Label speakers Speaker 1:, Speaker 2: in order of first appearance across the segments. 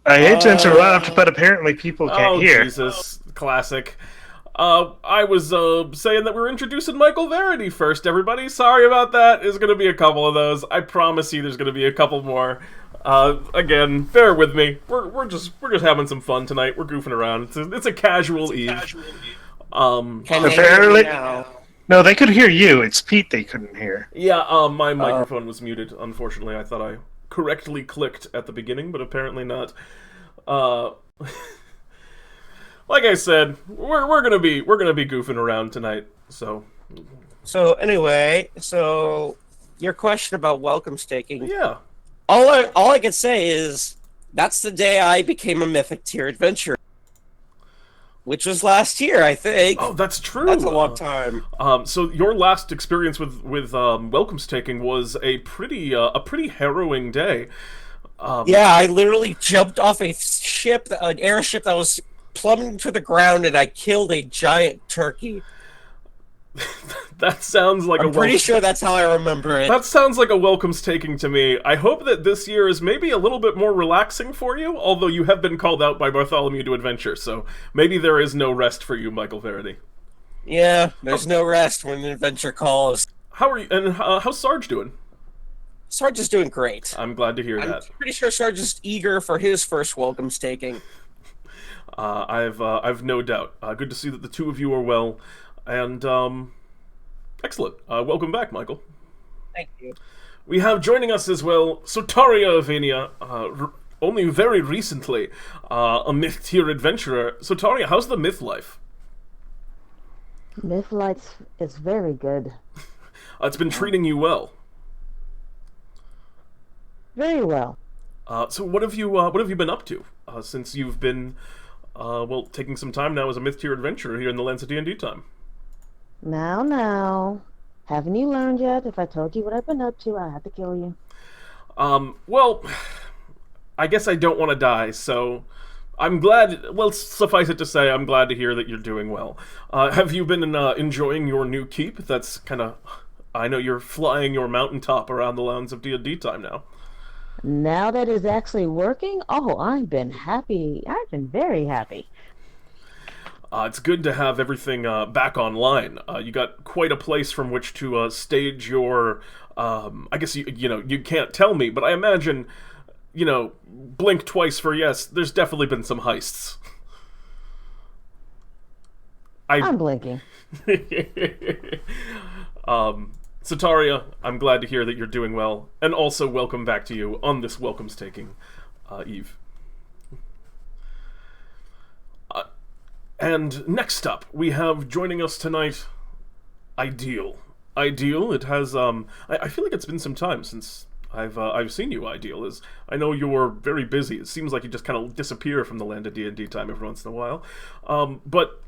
Speaker 1: I hate to interrupt, but apparently people can't
Speaker 2: Oh,
Speaker 1: hear.
Speaker 2: Jesus. Classic. I was saying that we were introducing Michael Verity first, everybody. Sorry about that. There's going to be a couple of those. I promise you there's going to be a couple more. Again, bear with me. We're just having some fun tonight. We're goofing around. It's a casual eve.
Speaker 3: Can they hear me
Speaker 1: Apparently,
Speaker 3: now?
Speaker 1: no, they could hear you. It's Pete they couldn't hear.
Speaker 2: Yeah, my microphone was muted, unfortunately. I thought I correctly clicked at the beginning, but apparently not. Uh, like I said, we're gonna be goofing around tonight. So
Speaker 3: Anyway, your question about welcome staking.
Speaker 2: yeah,
Speaker 3: All I can say is that's the day I became a Mythic tier adventurer, which was last year, I think.
Speaker 2: oh, that's true.
Speaker 3: That's a long time.
Speaker 2: So your last experience with Welcomestaking was a pretty harrowing day.
Speaker 3: Yeah, I literally jumped off a ship, an airship that was plummeting to the ground, and I killed a giant turkey.
Speaker 2: That sounds like
Speaker 3: I'm pretty sure that's how I remember it.
Speaker 2: That sounds like a Welcomestaking to me. I hope that this year is maybe a little bit more relaxing for you, although you have been called out by Bartholomew to adventure, so maybe there is no rest for you, Michael Verity.
Speaker 3: Yeah, there's no rest when an adventure calls.
Speaker 2: How are you, and how's Sarge doing?
Speaker 3: Sarge is doing great.
Speaker 2: I'm glad to hear
Speaker 3: I'm
Speaker 2: that.
Speaker 3: pretty sure Sarge is eager for his first welcome staking.
Speaker 2: I've no doubt. Good to see that the two of you are well, and excellent. Welcome back, Michael.
Speaker 3: Thank you.
Speaker 2: We have joining us as well Sotaria Avenia, only very recently a myth tier adventurer. Sotaria, how's the myth life?
Speaker 4: Myth life is very good.
Speaker 2: It's been treating you well.
Speaker 4: Very well.
Speaker 2: So what have you been up to since you've been taking some time now as a myth tier adventurer here in the Lands of DnDTime?
Speaker 4: Now. Haven't you learned yet? If I told you what I've been up to, I have to kill you.
Speaker 2: Well, I guess I don't want to die, so I'm glad. Well, suffice it to say, I'm glad to hear that you're doing well. Have you been enjoying your new keep? That's kind of. I know you're flying your mountaintop around the Lands of DnDTime now.
Speaker 4: Now that it's actually working, I've been happy. I've been very happy.
Speaker 2: It's good to have everything back online. You got quite a place from which to stage your. I guess you can't tell me, but I imagine, blink twice for yes. There's definitely been some heists.
Speaker 4: I'm blinking.
Speaker 2: Sotaria, I'm glad to hear that you're doing well, and also welcome back to you on this Welcomestaking eve. And next up, we have joining us tonight, Ideal. Ideal, it has, I feel like it's been some time since I've seen you, Ideal. I know you're very busy. It seems like you just kind of disappear from the Land of DnDTime every once in a while. But,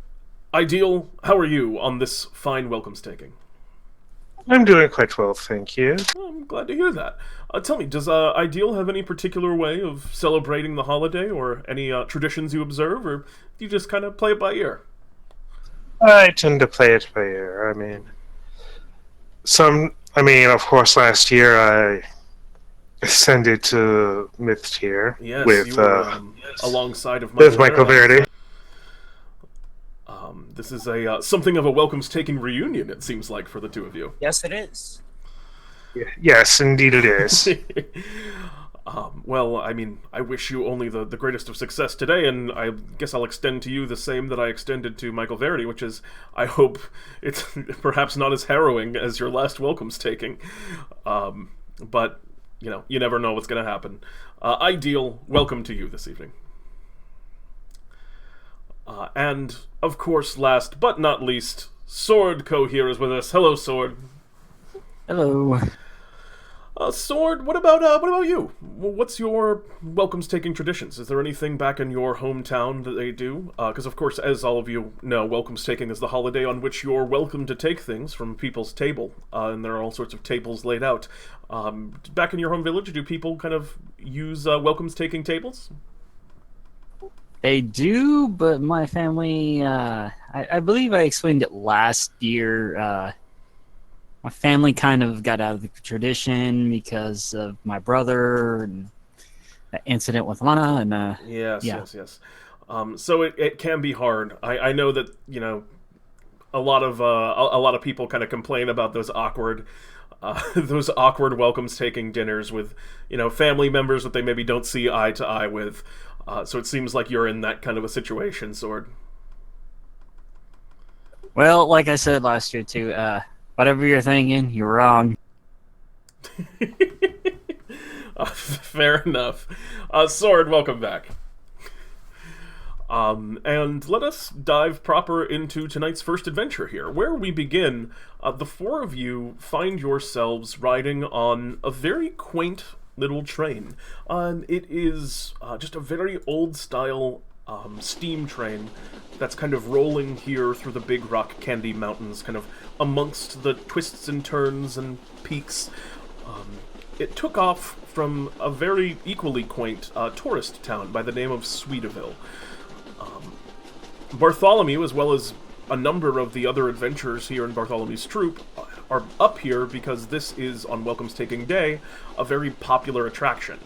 Speaker 2: Ideal, how are you on this fine Welcomestaking?
Speaker 1: I'm doing quite well, thank you.
Speaker 2: Well, I'm glad to hear that. Tell me, does Ideal have any particular way of celebrating the holiday, or any traditions you observe, or do you just kind of play it by ear?
Speaker 1: I tend to play it by ear. Of course, last year I ascended to Myth tier
Speaker 2: Yes,
Speaker 1: with
Speaker 2: you were, alongside of
Speaker 1: Michael Verity.
Speaker 2: This is something of a Welcomestaking reunion, it seems like, for the two of you.
Speaker 3: Yes, it is.
Speaker 1: Yes, indeed it is.
Speaker 2: Well, I wish you only the greatest of success today, and I guess I'll extend to you the same that I extended to Michael Verity, which is, I hope it's perhaps not as harrowing as your last Welcomestaking. But, you never know what's going to happen. Ideal, welcome to you this evening. And, of course, last but not least, Sword Coheir is with us. Hello, Sword.
Speaker 5: Hello.
Speaker 2: Sword, what about you? What's your Welcomestaking traditions? Is there anything back in your hometown that they do? Because, of course, as all of you know, Welcomestaking is the holiday on which you're welcome to take things from people's table, and there are all sorts of tables laid out. Back in your home village, do people kind of use Welcomestaking tables?
Speaker 5: They do, but my family, I believe I explained it last year. My family kind of got out of the tradition because of my brother, and incident with Lana, and
Speaker 2: Yes,
Speaker 5: yeah.
Speaker 2: yes. So it can be hard. I know that a lot of people kind of complain about those awkward welcomes taking dinners with family members that they maybe don't see eye to eye with. So it seems like you're in that kind of a situation, Sword.
Speaker 5: Well, like I said last year too, whatever you're thinking, you're wrong.
Speaker 2: Fair enough. Sword, welcome back. And let us dive proper into tonight's first adventure here. Where we begin, the four of you find yourselves riding on a very quaint little train. It is just a very old-style steam train that's kind of rolling here through the Big Rock Candy Mountains, kind of amongst the twists and turns and peaks. It took off from a very equally quaint tourist town by the name of Sweetaville. Bartholomew, as well as a number of the other adventurers here in Bartholomew's troop, are up here because this is, on Welcomestaking Day, a very popular attraction.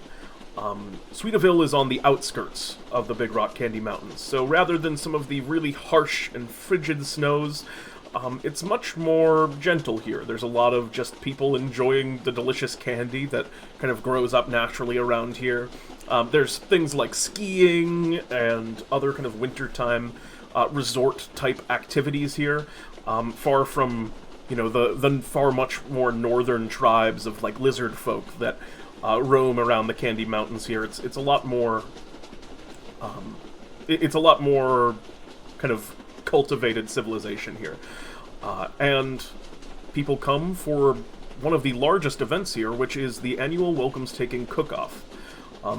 Speaker 2: Sweetaville is on the outskirts of the Big Rock Candy Mountains, so rather than some of the really harsh and frigid snows, it's much more gentle here. There's a lot of just people enjoying the delicious candy that kind of grows up naturally around here. There's things like skiing and other kind of wintertime resort-type activities here, far from, the far much more northern tribes of, like, lizard folk that roam around the Candy Mountains here. It's a lot more, it's a lot more kind of cultivated civilization here. And people come for one of the largest events here, which is the annual Welcomestaking Cook-Off.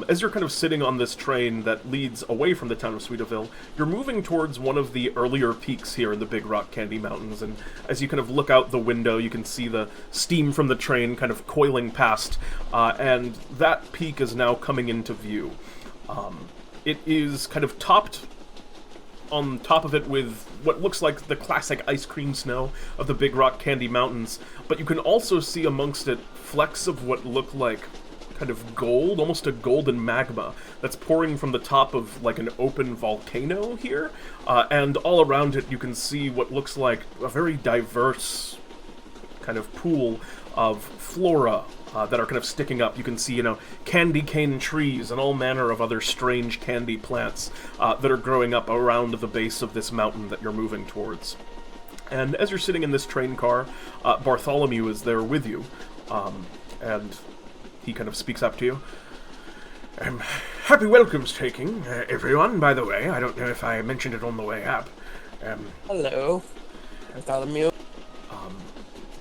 Speaker 2: As you're kind of sitting on this train that leads away from the town of Sweetaville, you're moving towards one of the earlier peaks here in the Big Rock Candy Mountains, and as you kind of look out the window, you can see the steam from the train kind of coiling past, and that peak is now coming into view. It is kind of topped on top of it with what looks like the classic ice cream snow of the Big Rock Candy Mountains, but you can also see amongst it flecks of what look like kind of gold, almost a golden magma that's pouring from the top of like an open volcano here, and all around it you can see what looks like a very diverse kind of pool of flora that are kind of sticking up. You can see, candy cane trees and all manner of other strange candy plants that are growing up around the base of this mountain that you're moving towards. And as you're sitting in this train car, Bartholomew is there with you, and he kind of speaks up to you. Happy Welcomestaking, everyone, by the way. I don't know if I mentioned it on the way up.
Speaker 3: Hello, Bartholomew.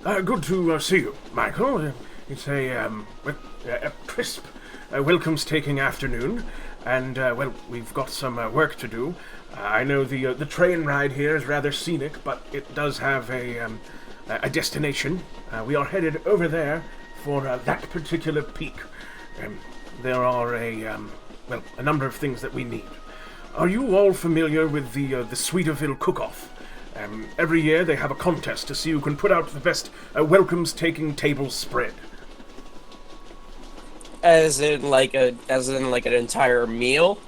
Speaker 2: Good to see you, Michael. It's a crisp Welcomestaking afternoon, and, well, we've got some work to do. I know the train ride here is rather scenic, but it does have a destination. We are headed over there for that particular peak. There are a number of things that we need. Are you all familiar with the Sweetaville Cook-Off? Every year they have a contest to see who can put out the best Welcomestaking table spread.
Speaker 3: As in an entire meal?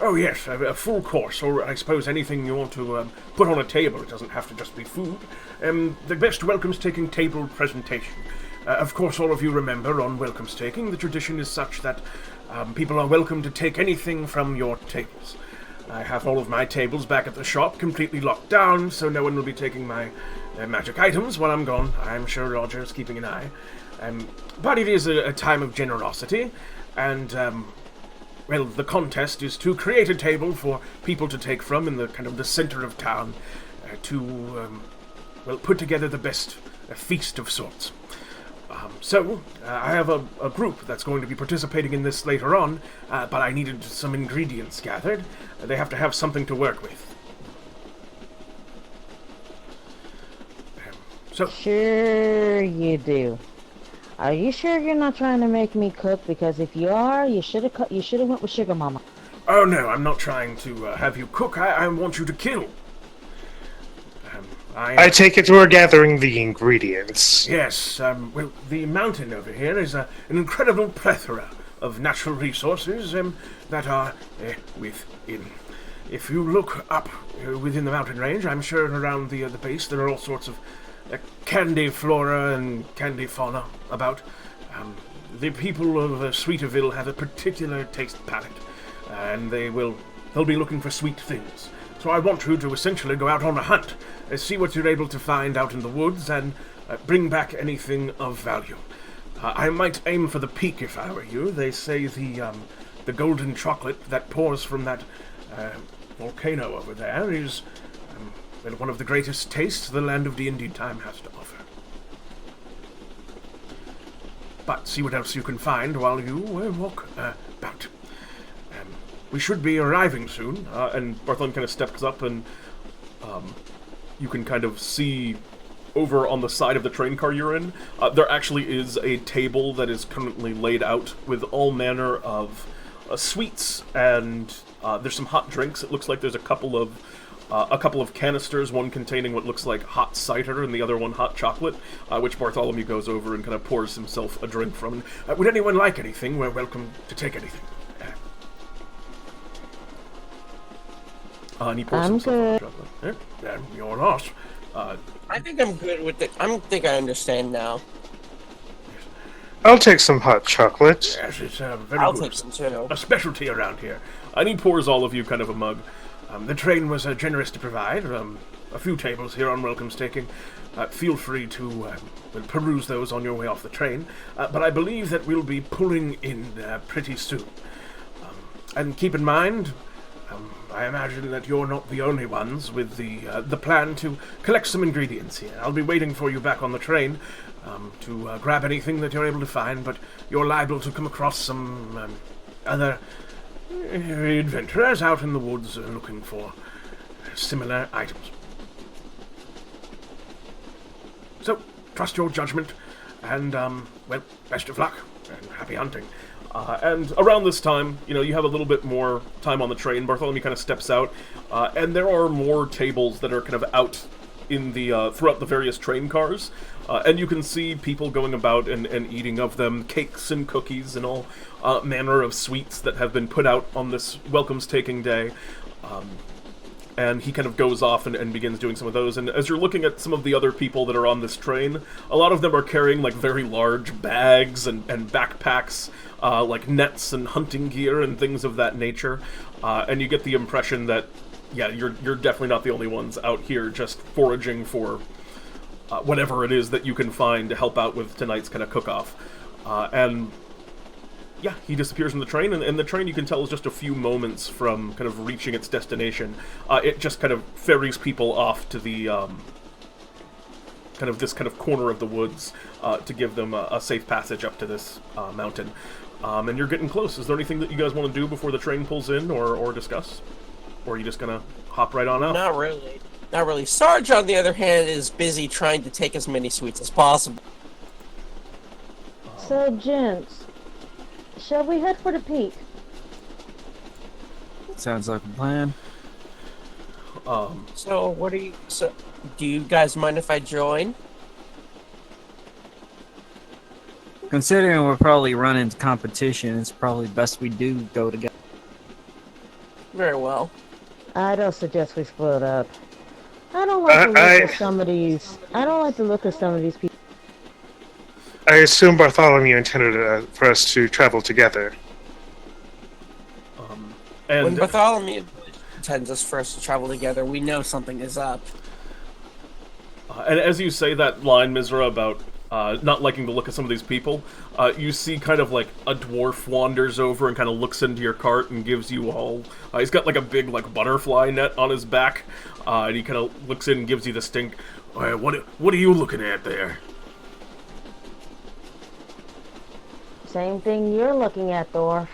Speaker 2: Oh yes, a full course, or I suppose anything you want to put on a table. It doesn't have to just be food. The best Welcomestaking table presentation. Of course, all of you remember, on Welcomestaking, the tradition is such that people are welcome to take anything from your tables. I have all of my tables back at the shop completely locked down, so no one will be taking my magic items while I'm gone. I'm sure Roger's keeping an eye. But it is a time of generosity, and, well, the contest is to create a table for people to take from in the kind of the center of town to put together the best feast of sorts. So, I have a group that's going to be participating in this later on, but I needed some ingredients gathered. They have to have something to work with.
Speaker 4: Sure you do. Are you sure you're not trying to make me cook? Because if you are, you should have went with Sugar Mama.
Speaker 2: Oh no, I'm not trying to have you cook. I want you to kill.
Speaker 1: I take it we're gathering the ingredients.
Speaker 2: Yes, well, the mountain over here is an incredible plethora of natural resources that are within. If you look up within the mountain range, I'm sure around the base there are all sorts of candy flora and candy fauna about. The people of Sweetaville have a particular taste palette, and they'll be looking for sweet things. So I want you to essentially go out on a hunt, see what you're able to find out in the woods, and bring back anything of value. I might aim for the peak if I were you. They say the golden chocolate that pours from that volcano over there is one of the greatest tastes the Land of DnDTime has to offer. But see what else you can find while you walk about. We should be arriving soon. And Bartholomew kind of steps up, and you can kind of see over on the side of the train car you're in, there actually is a table that is currently laid out with all manner of sweets, and there's some hot drinks. It looks like there's a couple of canisters, one containing what looks like hot cider and the other one hot chocolate, which Bartholomew goes over and kind of pours himself a drink from. Would anyone like anything? We're welcome to take anything. And he pours
Speaker 4: I'm
Speaker 2: himself
Speaker 4: good.
Speaker 2: a chocolate. Yeah, you're lost.
Speaker 3: I think I'm good with it. I think I understand now.
Speaker 1: I'll take some hot chocolate.
Speaker 2: Yes, it's very
Speaker 3: I'll
Speaker 2: good.
Speaker 3: take some too.
Speaker 2: A specialty around here. And he pours all of you kind of a mug. The train was generous to provide a few tables here on Welcomestaking. Feel free to peruse those on your way off the train. But I believe that we'll be pulling in pretty soon. And keep in mind, I imagine that you're not the only ones with the plan to collect some ingredients here. I'll be waiting for you back on the train to grab anything that you're able to find, but you're liable to come across some other adventurers out in the woods looking for similar items. So, trust your judgment, and, well, best of luck, and happy hunting. And around this time, you have a little bit more time on the train. Bartholomew kind of steps out, and there are more tables that are kind of out in the throughout the various train cars, and you can see people going about and eating of them, cakes and cookies and all manner of sweets that have been put out on this Welcomestaking day. And he kind of goes off and begins doing some of those. And as you're looking at some of the other people that are on this train, a lot of them are carrying like very large bags and backpacks, like nets and hunting gear and things of that nature. And you get the impression that, yeah, you're definitely not the only ones out here just foraging for whatever it is that you can find to help out with tonight's kind of cook-off. And yeah, he disappears from the train, and the train, you can tell, is just a few moments from kind of reaching its destination. It just kind of ferries people off to the kind of this kind of corner of the woods to give them a safe passage up to this mountain. And you're getting close. Is there anything that you guys want to do before the train pulls in, or discuss? Or are you just gonna hop right on out?
Speaker 3: Not really. Not really. Sarge, on the other hand, is busy trying to take as many sweets as possible.
Speaker 4: So, gents, shall we head for the peak?
Speaker 5: Sounds like a plan.
Speaker 3: So, do you guys mind if I join?
Speaker 5: Considering we're probably running competition, it's probably best we do go together.
Speaker 3: Very well.
Speaker 4: I don't suggest we split up. I don't like the look of some of these. I don't like the look of some of these people.
Speaker 1: I assume Bartholomew intended for us to travel together.
Speaker 2: And
Speaker 3: When Bartholomew intends us for us to travel together, we know something is up.
Speaker 2: and as you say that line, Mizra, about not liking the look of some of these people, you see kind of like a dwarf wanders over and kind of looks into your cart and gives you all... he's got like a big like butterfly net on his back, and he kind of looks in and gives you the stink. What are you looking at there?
Speaker 4: Same thing you're looking at, Thor.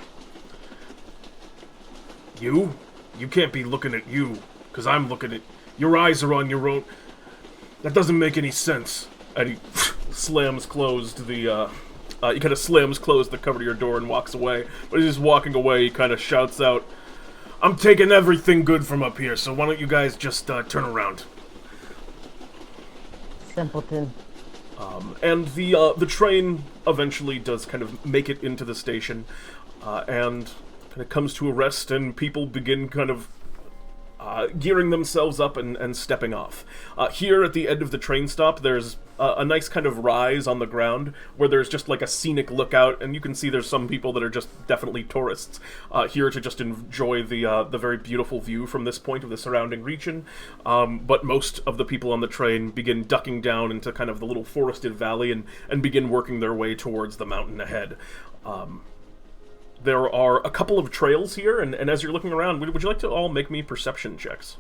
Speaker 2: You? You can't be looking at you, because I'm looking at... Your eyes are on your own... That doesn't make any sense. And he slams closed the, he kind of slams closed the cover to your door and walks away. But as he's walking away, he kind of shouts out, "I'm taking everything good from up here, so why don't you guys just, turn around?"
Speaker 4: Simpleton.
Speaker 2: And the train eventually does kind of make it into the station, and kind of comes to a rest, and people begin kind of gearing themselves up and stepping off. Here at the end of the train stop, there's a nice kind of rise on the ground where there's just like a scenic lookout, and you can see there's some people that are just definitely tourists here to just enjoy the very beautiful view from this point of the surrounding region. But most of the people on the train begin ducking down into kind of the little forested valley and begin working their way towards the mountain ahead. There are a couple of trails here, and as you're looking around, would you like to all make me perception checks?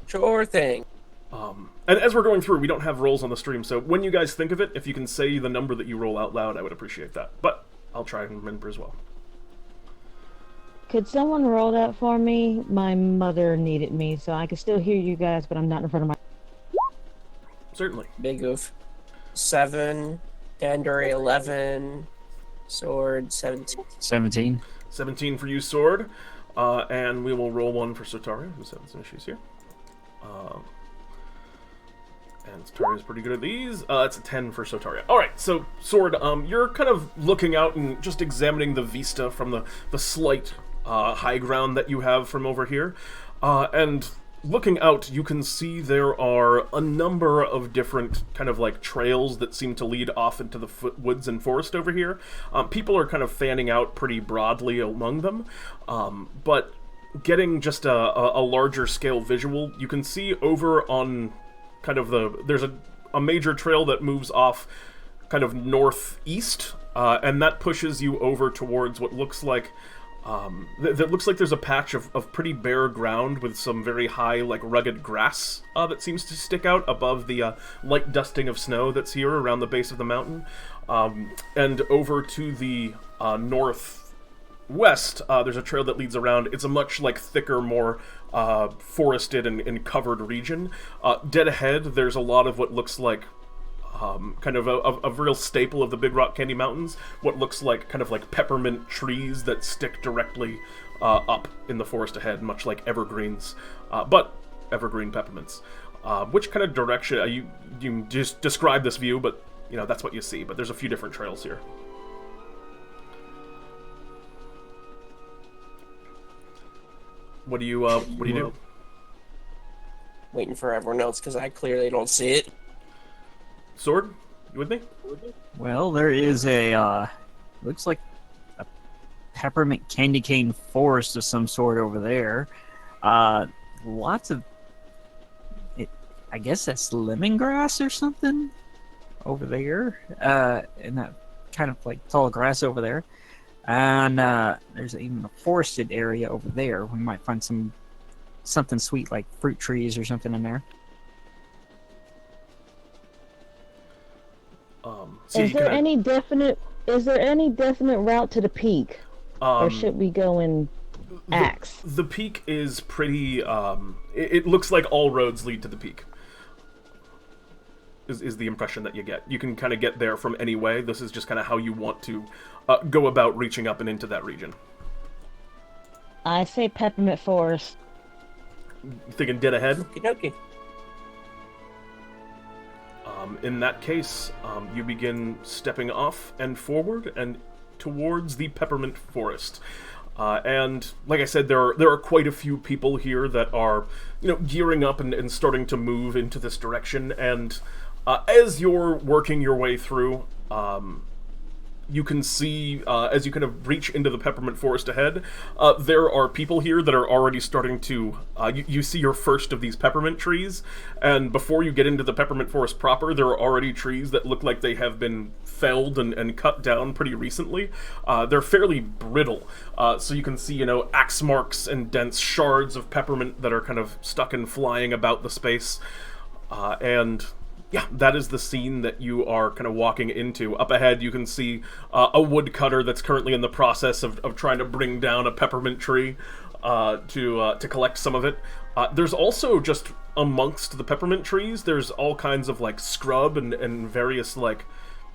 Speaker 3: Sure thing.
Speaker 2: And as we're going through, we don't have rolls on the stream, so when you guys think of it, if you can say the number that you roll out loud, I would appreciate that. But I'll try and remember as well.
Speaker 4: Could someone roll that for me? My mother needed me, so I can still hear you guys, but I'm not in front of my...
Speaker 2: Certainly.
Speaker 3: Big oof. 7, Dandori 11, Sword 17.
Speaker 5: 17.
Speaker 2: 17 for you, Sword. And we will roll one for Sotaria, who's having some issues here. And Sotaria's pretty good at these. It's a 10 for Sotaria. Alright, so, Sword, you're kind of looking out and just examining the vista from the slight high ground that you have from over here. And looking out, you can see there are a number of different kind of like trails that seem to lead off into the woods and forest over here. People are kind of fanning out pretty broadly among them, but getting just a larger scale visual, you can see over on kind of there's a major trail that moves off kind of northeast, and that pushes you over towards what looks like that looks like there's a patch of pretty bare ground with some very high, like, rugged grass that seems to stick out above the light dusting of snow that's here around the base of the mountain. And over to the northwest, there's a trail that leads around. It's a much, like, thicker, more forested and covered region. Dead ahead, there's a lot of what looks like kind of a real staple of the Big Rock Candy Mountains, what looks like kind of like peppermint trees that stick directly up in the forest ahead, much like evergreens, but evergreen peppermints. Which kind of direction, you just describe this view, but you know, that's what you see, but there's a few different trails here. What do you do?
Speaker 3: Waiting for everyone else because I clearly don't see it.
Speaker 2: Sword, you with me?
Speaker 5: Well, there is looks like a peppermint candy cane forest of some sort over there. Lots of, I guess that's lemongrass or something over there. And that kind of like tall grass over there. And there's even a forested area over there. We might find something sweet like fruit trees or something in there.
Speaker 4: Is there any definite route to the peak? Or should we go in axe?
Speaker 2: The peak is pretty, it looks like all roads lead to the peak. Is the impression that you get. You can kind of get there from any way. This is just kind of how you want to go about reaching up and into that region.
Speaker 4: I say peppermint forest.
Speaker 2: Thinking dead ahead?
Speaker 3: Okie dokie.
Speaker 2: In that case, you begin stepping off and forward and towards the peppermint forest. And like I said, there are quite a few people here that are, you know, gearing up and starting to move into this direction. And as you're working your way through, you can see, as you kind of reach into the peppermint forest ahead, there are people here that are already starting to, you see your first of these peppermint trees, and before you get into the peppermint forest proper, there are already trees that look like they have been felled and cut down pretty recently. They're fairly brittle, so you can see, you know, axe marks and dense shards of peppermint that are kind of stuck and flying about the space, and yeah, that is the scene that you are kind of walking into. Up ahead, you can see a woodcutter that's currently in the process of trying to bring down a peppermint tree to collect some of it. There's also just amongst the peppermint trees, there's all kinds of like scrub and various like,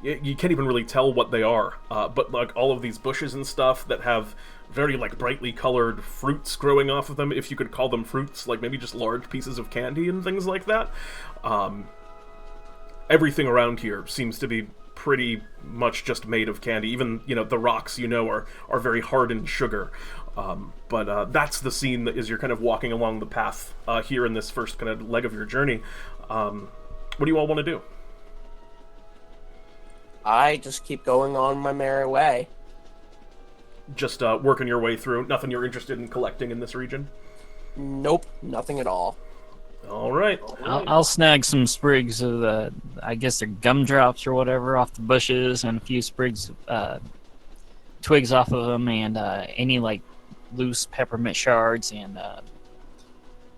Speaker 2: you can't even really tell what they are, but like all of these bushes and stuff that have very like brightly colored fruits growing off of them, if you could call them fruits, like maybe just large pieces of candy and things like that. everything around here seems to be pretty much just made of candy. Even, the rocks, are very hardened sugar. But that's the scene that as you're kind of walking along the path here in this first kind of leg of your journey. What do you all want to do?
Speaker 3: I just keep going on my merry way.
Speaker 2: Just working your way through. Nothing you're interested in collecting in this region?
Speaker 3: Nope, nothing at all.
Speaker 2: All right.
Speaker 5: I'll snag some sprigs of the, I guess they're gumdrops or whatever, off the bushes, and a few sprigs, twigs off of them, and any like loose peppermint shards. And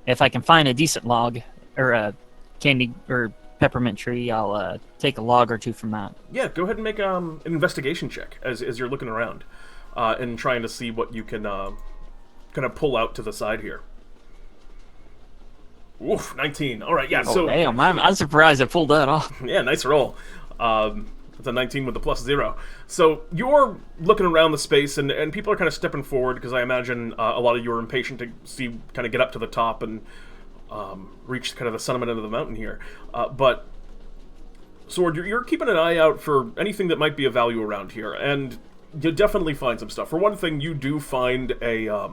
Speaker 5: if I can find a decent log or a candy or peppermint tree, I'll take a log or two from that.
Speaker 2: Yeah, go ahead and make an investigation check as you're looking around and trying to see what you can kind of pull out to the side here. Oof, 19. All right, yeah. So
Speaker 5: damn, I'm surprised I pulled that off.
Speaker 2: Yeah, nice roll. It's a 19 with the +0. So you're looking around the space, and people are kind of stepping forward because I imagine a lot of you are impatient to see, kind of get up to the top and reach kind of the summit of the mountain here. But Sword, you're keeping an eye out for anything that might be of value around here, and you definitely find some stuff. For one thing, you do find a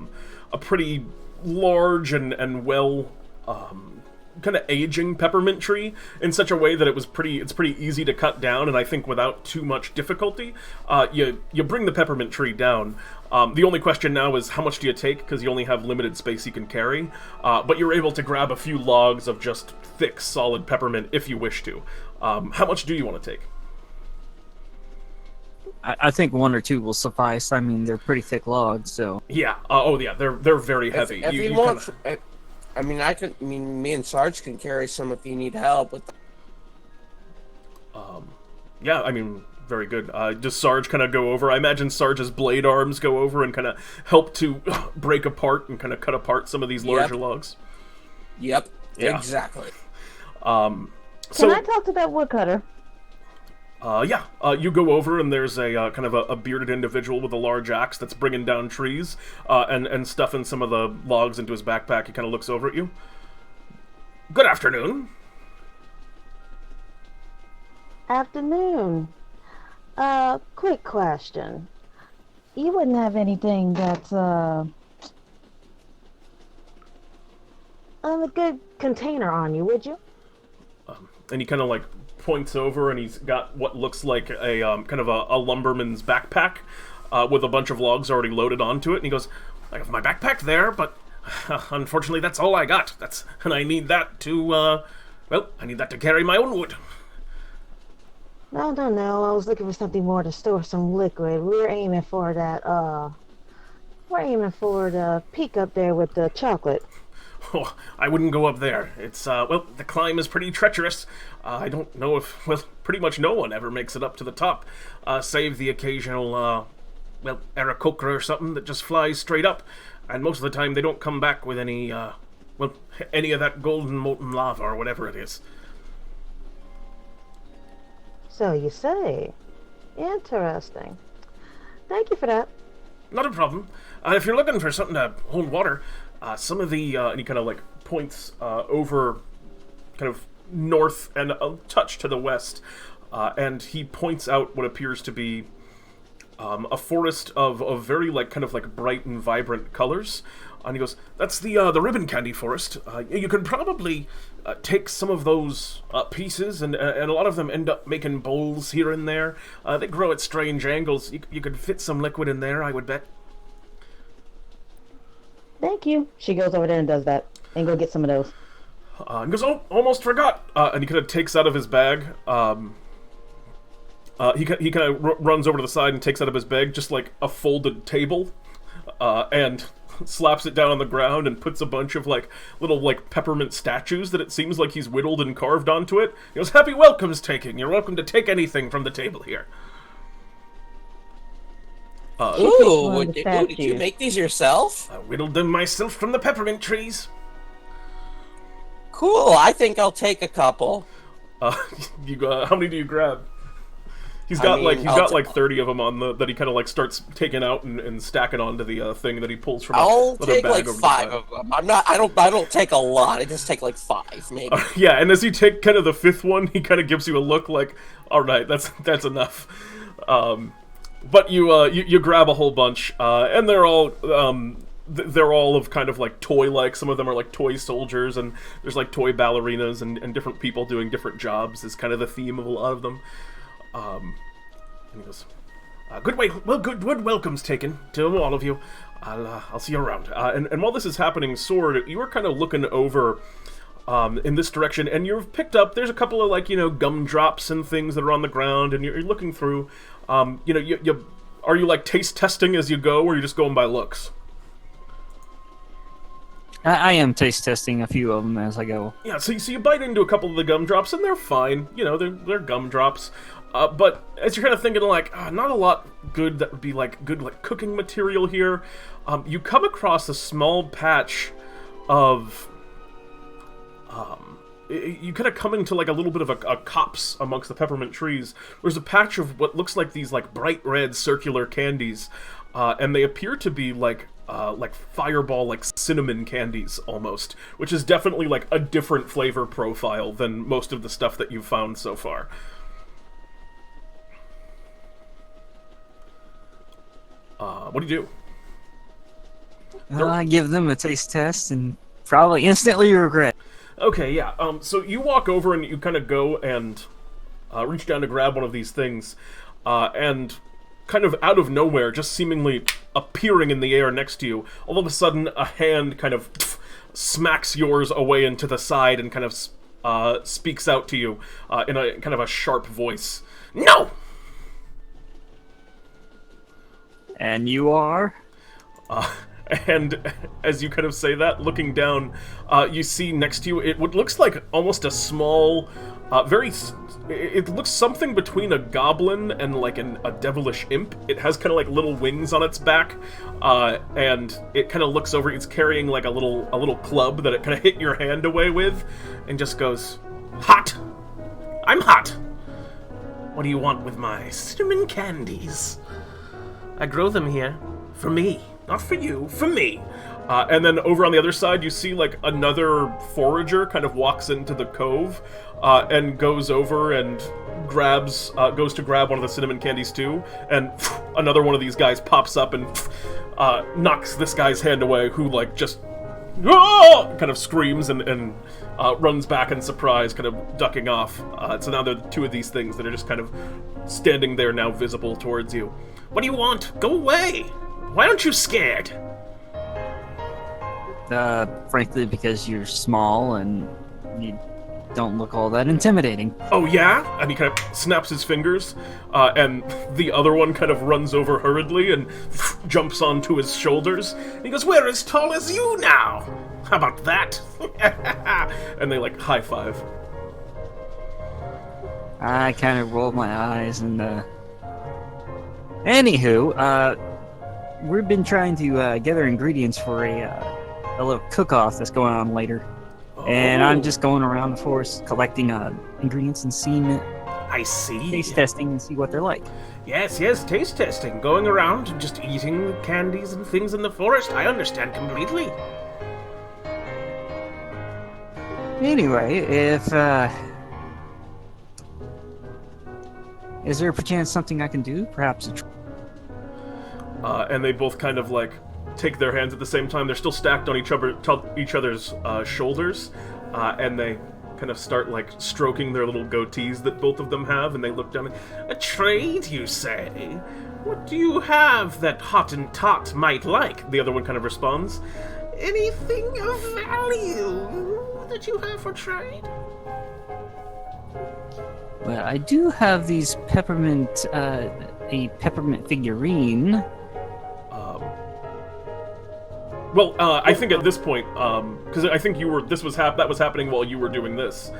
Speaker 2: pretty large and well kind of aging peppermint tree in such a way that it's pretty easy to cut down, and I think without too much difficulty. You bring the peppermint tree down. The only question now is how much do you take, because you only have limited space you can carry, but you're able to grab a few logs of just thick, solid peppermint if you wish to. How much do you want to take?
Speaker 5: I think one or two will suffice. I mean, they're pretty thick logs, so...
Speaker 2: Yeah. They're very heavy.
Speaker 3: If you want... me and Sarge can carry some if you need help with.
Speaker 2: Yeah, I mean, very good. Does Sarge kind of go over? I imagine Sarge's blade arms go over and kind of help to break apart and kind of cut apart some of these larger logs.
Speaker 3: Yep.
Speaker 2: Yeah.
Speaker 3: Exactly.
Speaker 4: Can I talk to that woodcutter?
Speaker 2: Yeah, you go over and there's a kind of a bearded individual with a large axe that's bringing down trees and stuffing some of the logs into his backpack. He kind of looks over at you. Good afternoon.
Speaker 4: Afternoon. Quick question. You wouldn't have anything that's a good container on you, would you?
Speaker 2: And he kind of like points over, and he's got what looks like a kind of a lumberman's backpack with a bunch of logs already loaded onto it. And he goes, "I have my backpack there, but unfortunately that's all I got. And I need that to I need that to carry my own wood."
Speaker 4: No. I was looking for something more to store some liquid. We're aiming for that. We're aiming for the peak up there with the chocolate.
Speaker 2: Oh, I wouldn't go up there. It's, the climb is pretty treacherous. I don't know if, pretty much no one ever makes it up to the top, save the occasional, Aarakocra or something that just flies straight up, and most of the time they don't come back with any, any of that golden molten lava or whatever it is.
Speaker 4: So you say. Interesting. Thank you for that.
Speaker 2: Not a problem. If you're looking for something to hold water, some of the, and he kind of like points over kind of north and a touch to the west, and he points out what appears to be a forest of very like kind of like bright and vibrant colors. And he goes, "That's the ribbon candy forest. You can probably take some of those pieces, and a lot of them end up making bowls here and there. They grow at strange angles. You could fit some liquid in there, I would bet."
Speaker 4: Thank you. She goes over there and does that, and go get some of those.
Speaker 2: And goes, "Oh, almost forgot." And he kind of takes out of his bag. He kind of runs over to the side and takes out of his bag just like a folded table, and slaps it down on the ground and puts a bunch of like little like peppermint statues that it seems like he's whittled and carved onto it. He goes, "Happy Welcomestaking. You're welcome to take anything from the table here."
Speaker 3: Did you make these yourself?
Speaker 2: I whittled them myself from the peppermint trees.
Speaker 3: Cool, I think I'll take a couple.
Speaker 2: How many do you grab? He's got
Speaker 3: I'll
Speaker 2: 30 of them on that he kind of like starts taking out and stacking onto the thing that he pulls from.
Speaker 3: I'll
Speaker 2: another
Speaker 3: take
Speaker 2: bag
Speaker 3: like
Speaker 2: over the
Speaker 3: 5
Speaker 2: side.
Speaker 3: of them. I don't take a lot. I just take like 5 maybe.
Speaker 2: Yeah, and as you take kind of the 5th one, he kind of gives you a look like, all right, that's enough. But you grab a whole bunch, and they're all of kind of like toy-like. Some of them are like toy soldiers, and there's like toy ballerinas and different people doing different jobs is kind of the theme of a lot of them. And he goes, good welcomes taken to all of you. I'll see you around. And while this is happening, Sword, you were kind of looking over in this direction, and you've picked up, there's a couple of like, gumdrops and things that are on the ground, and you're looking through. Are you like taste testing as you go, or are you just going by looks?
Speaker 5: I am taste testing a few of them as I go.
Speaker 2: Yeah, so you bite into a couple of the gumdrops, and they're fine. They're gumdrops. But as you're kind of thinking, like, not a lot good that would be, like, good, like, cooking material here, you come across a small patch of, you kind of come into, like, a little bit of a copse amongst the peppermint trees. There's a patch of what looks like these, like, bright red circular candies, and they appear to be, like fireball, like cinnamon candies, almost, which is definitely, like, a different flavor profile than most of the stuff that you've found so far. What do you do?
Speaker 5: I give them a taste test and probably instantly regret.
Speaker 2: Okay, yeah. So you walk over and you kind of go and reach down to grab one of these things, and kind of out of nowhere, just seemingly appearing in the air next to you, all of a sudden a hand kind of smacks yours away into the side and kind of speaks out to you in a kind of a sharp voice. No!
Speaker 5: And you are?
Speaker 2: And as you kind of say that, looking down, you see next to you, what looks like almost a small, it looks something between a goblin and like a devilish imp. It has kind of like little wings on its back, and it kind of looks over, it's carrying like a little club that it kind of hit your hand away with, and just goes, "Hot! I'm hot! What do you want with my cinnamon candies? I grow them here. For me. Not for you. For me." And then over on the other side, you see like another forager kind of walks into the cove and goes over and goes to grab one of the cinnamon candies too. And another one of these guys pops up and knocks this guy's hand away, who like just kind of screams and runs back in surprise, kind of ducking off. So now there are 2 of these things that are just kind of standing there now, visible towards you. What do you want? Go away! Why aren't you scared?
Speaker 5: Frankly, because you're small and you don't look all that intimidating.
Speaker 2: Oh yeah? And he kind of snaps his fingers, and the other one kind of runs over hurriedly and jumps onto his shoulders. And he goes, "We're as tall as you now! How about that?" And they like high five.
Speaker 5: I kind of rolled my eyes and, Anywho, we've been trying to gather ingredients for a little cook-off that's going on later. And I'm just going around the forest collecting ingredients and seeing
Speaker 2: I see.
Speaker 5: taste testing and see what they're like.
Speaker 2: Yes, taste testing. Going around and just eating candies and things in the forest. I understand completely.
Speaker 5: Anyway, if is there perchance something I can do? Perhaps
Speaker 2: And they both kind of like take their hands at the same time. They're still stacked on each other's shoulders, and they kind of start like stroking their little goatees that both of them have, and they look down. A trade, you say? What do you have that Hottentot might like? The other one kind of responds. Anything of value that you have for trade?
Speaker 5: well, I do have these peppermint, a peppermint figurine.
Speaker 2: Well, I think at this point, because I think that was happening while you were doing this.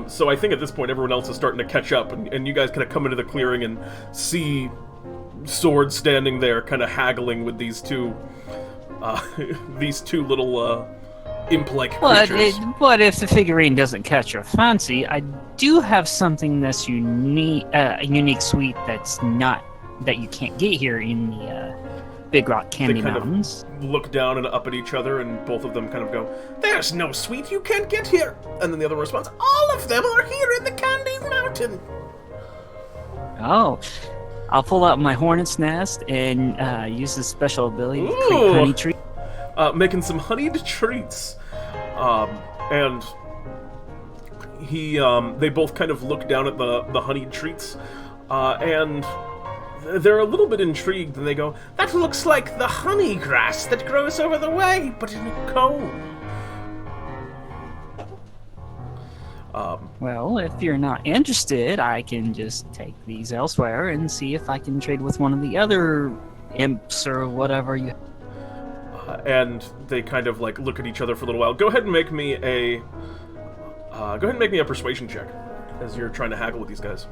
Speaker 2: So I think at this point everyone else is starting to catch up, and you guys kind of come into the clearing and see Sword standing there, kind of haggling with these two little imp-like creatures.
Speaker 5: But if the figurine doesn't catch your fancy, I do have something that's unique, a unique sweet that you can't get here in the Big Rock Candy
Speaker 2: kind of
Speaker 5: Mountains.
Speaker 2: Look down and up at each other, and both of them kind of go, "There's no sweet you can't get here." And then the other responds, "All of them are here in the Candy Mountain."
Speaker 5: Oh, I'll pull out my hornet's nest and use this special ability to create honey tree.
Speaker 2: Making some honeyed treats. And they both kind of look down at the honeyed treats, and they're a little bit intrigued, and they go, "That looks like the honey grass that grows over the way, but in a cone."
Speaker 5: Well, if you're not interested, I can just take these elsewhere and see if I can trade with one of the other imps or whatever you.
Speaker 2: And they kind of like look at each other for a little while. Go ahead and make me a persuasion check as you're trying to haggle with these guys.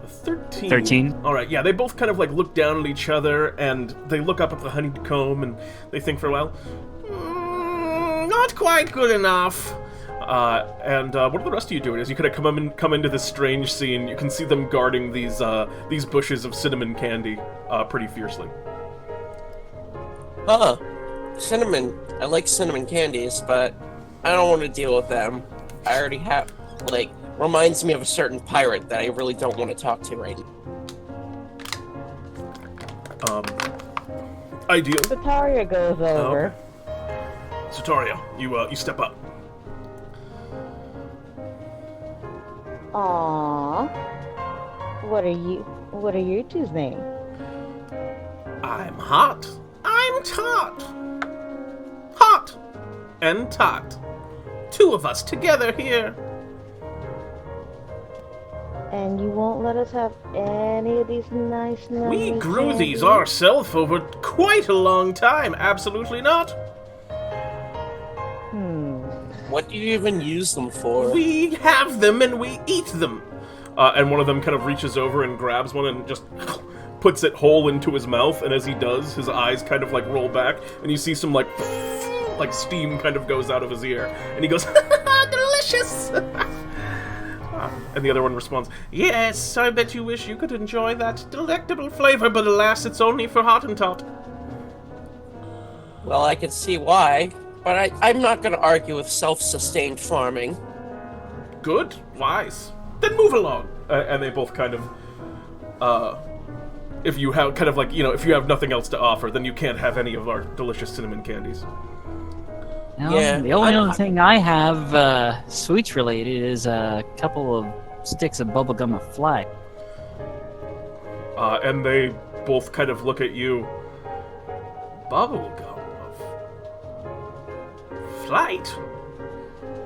Speaker 2: 13. All right, yeah, they both kind of like look down at each other, and they look up at the honeycomb, and they think for a while. Not quite good enough. And what are the rest of you doing? As you kind of come into this strange scene, you can see them guarding these bushes of cinnamon candy pretty fiercely.
Speaker 3: Cinnamon. I like cinnamon candies, but I don't want to deal with them. I already have, reminds me of a certain pirate that I really don't want to talk to right now.
Speaker 2: Ideal.
Speaker 4: Sotaria goes over.
Speaker 2: Sotaria, you step up.
Speaker 4: Aww. What are you two's name?
Speaker 2: I'm hot. I'm tot. Hot and tot. Two of us together here.
Speaker 4: And you won't let us have any of these nice
Speaker 2: We grew these ourselves over quite a long time. Absolutely not.
Speaker 3: What do you even use them for?
Speaker 2: We have them and we eat them. And one of them kind of reaches over and grabs one and just puts it whole into his mouth. And as he does, his eyes kind of like roll back, and you see some like steam kind of goes out of his ear. And he goes, "Delicious!" And the other one responds, "Yes, I bet you wish you could enjoy that delectable flavor, but alas, it's only for Hottentot."
Speaker 3: Well, I can see why, but I'm not going to argue with self-sustained farming.
Speaker 2: Good, wise. Then move along. And they both kind of, if you have kind of like, if you have nothing else to offer, then you can't have any of our delicious cinnamon candies.
Speaker 5: No, the only other thing I have sweets related is a couple of sticks of bubblegum of fly.
Speaker 2: And they both kind of look at you. Bubblegum of flight?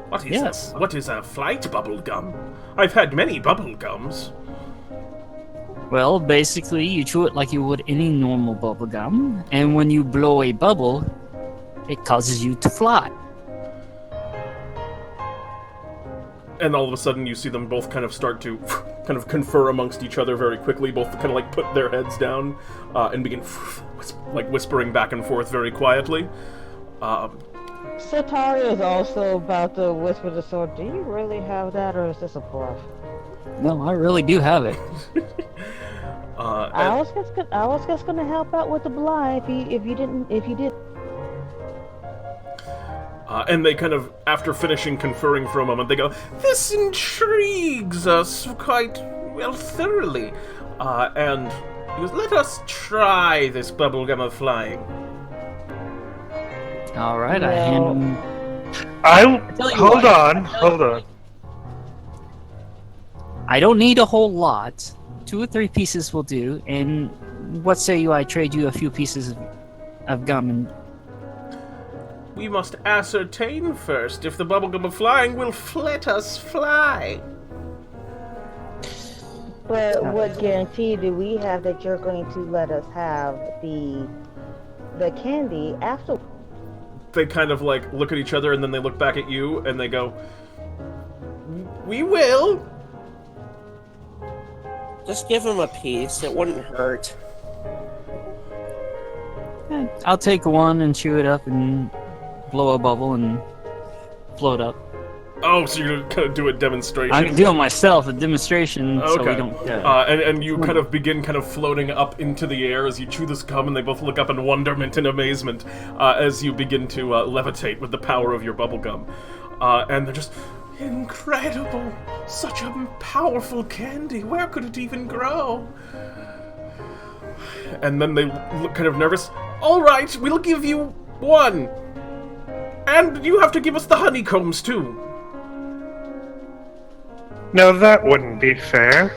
Speaker 2: What is
Speaker 5: Yes.
Speaker 2: What is a flight bubblegum? I've had many bubblegums.
Speaker 5: Well, basically, you chew it like you would any normal bubblegum, and when you blow a bubble, it causes you to fly.
Speaker 2: And all of a sudden, you see them both kind of start to kind of confer amongst each other very quickly. Both kind of like put their heads down and begin like whispering back and forth very quietly.
Speaker 4: Sotaria is also about to whisper to Sword, "Do you really have that, or is this a bluff?"
Speaker 5: No, I really do have it.
Speaker 4: I was just gonna help out with the blind if you did.
Speaker 2: And they kind of, after finishing conferring for a moment, they go, "This intrigues us quite, well, thoroughly." And he goes, "Let us try this bubblegum of flying."
Speaker 5: All right, I hand him.
Speaker 1: Hold on.
Speaker 5: I don't need a whole lot. 2 or 3 pieces will do. And what say you? I trade you a few pieces of gum. And
Speaker 2: We must ascertain first if the bubblegum of flying will let us fly.
Speaker 4: But what guarantee do we have that you're going to let us have the candy after?
Speaker 2: They kind of like look at each other and then they look back at you and they go, "We will."
Speaker 3: Just give him a piece. It wouldn't hurt.
Speaker 5: I'll take one and chew it up and blow a bubble and float up.
Speaker 2: Oh, so you're gonna do a demonstration?
Speaker 5: I'm doing myself a demonstration, so we
Speaker 2: Okay.
Speaker 5: don't.
Speaker 2: And you kind of begin kind of floating up into the air as you chew this gum, and they both look up in wonderment and amazement as you begin to levitate with the power of your bubble gum. And they're just, incredible! Such a powerful candy! Where could it even grow? And then they look kind of nervous. All right, we'll give you one. And you have to give us the honeycombs, too.
Speaker 1: No, that wouldn't be fair.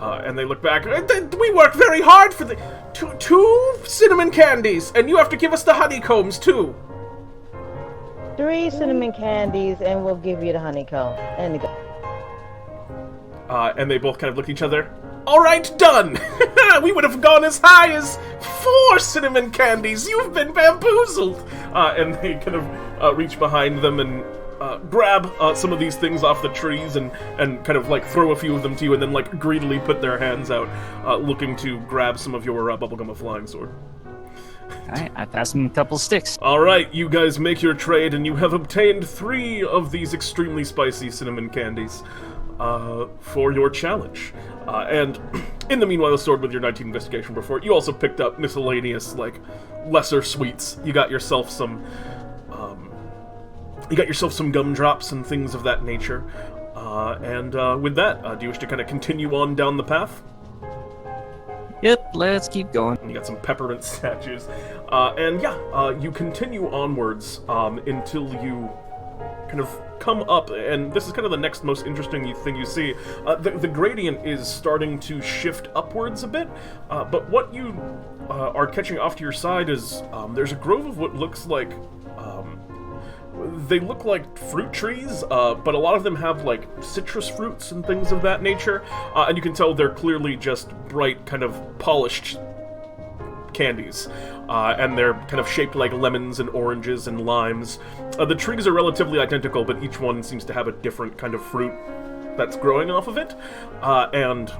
Speaker 2: And they look back. We worked very hard for the two cinnamon candies, and you have to give us the honeycombs too.
Speaker 4: 3 cinnamon candies, and we'll give you the honeycomb. And
Speaker 2: And they both kind of look at each other. All right, done. We would have gone as high as 4 cinnamon candies. You've been bamboozled. And they kind of reach behind them and grab some of these things off the trees and kind of like throw a few of them to you, and then like greedily put their hands out, looking to grab some of your bubblegum of flying sword.
Speaker 5: Alright, I pass him a couple sticks.
Speaker 2: All right, you guys make your trade, and you have obtained 3 of these extremely spicy cinnamon candies for your challenge. And in the meanwhile, Sword, with your 19 investigation before, you also picked up miscellaneous, like, lesser sweets. You got yourself some gumdrops and things of that nature. And with that, do you wish to kind of continue on down the path?
Speaker 5: Yep, let's keep going.
Speaker 2: And you got some peppermint statues. And yeah, you continue onwards until you kind of come up, and this is kind of the next most interesting thing you see. The gradient is starting to shift upwards a bit, but what you are catching off to your side is there's a grove of what looks like they look like fruit trees, but a lot of them have like citrus fruits and things of that nature, and you can tell they're clearly just bright, kind of polished candies, and they're kind of shaped like lemons and oranges and limes. The trees are relatively identical, but each one seems to have a different kind of fruit that's growing off of it, and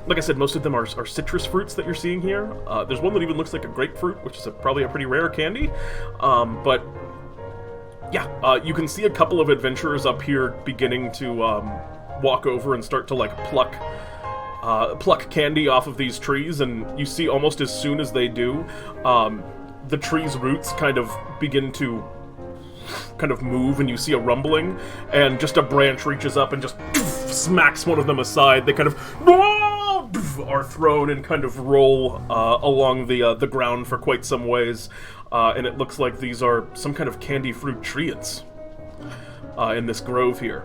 Speaker 2: like I said, most of them are citrus fruits that you're seeing here. There's one that even looks like a grapefruit, which is probably a pretty rare candy, but yeah, you can see a couple of adventurers up here beginning to walk over and start to like pluck candy off of these trees, and you see almost as soon as they do, the tree's roots kind of begin to kind of move, and you see a rumbling, and just a branch reaches up and just smacks one of them aside. They kind of are thrown and kind of roll along the ground for quite some ways, and it looks like these are some kind of candy fruit treants in this grove here.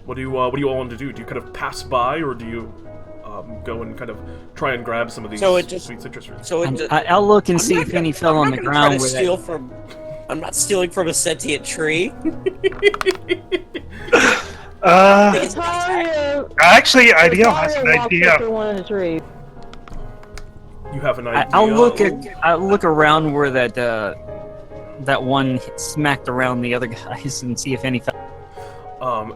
Speaker 2: What do you all want to do? Do you kind of pass by, or do you go and kind of try and grab some of these sweet citrus fruits?
Speaker 5: I'll look and see if any fell on the ground.
Speaker 3: I'm not stealing from a sentient tree.
Speaker 1: Actually, Ideal has an idea.
Speaker 4: One of the trees.
Speaker 2: You have an idea.
Speaker 5: I'll look around where that one smacked around the other guys and see if any fell.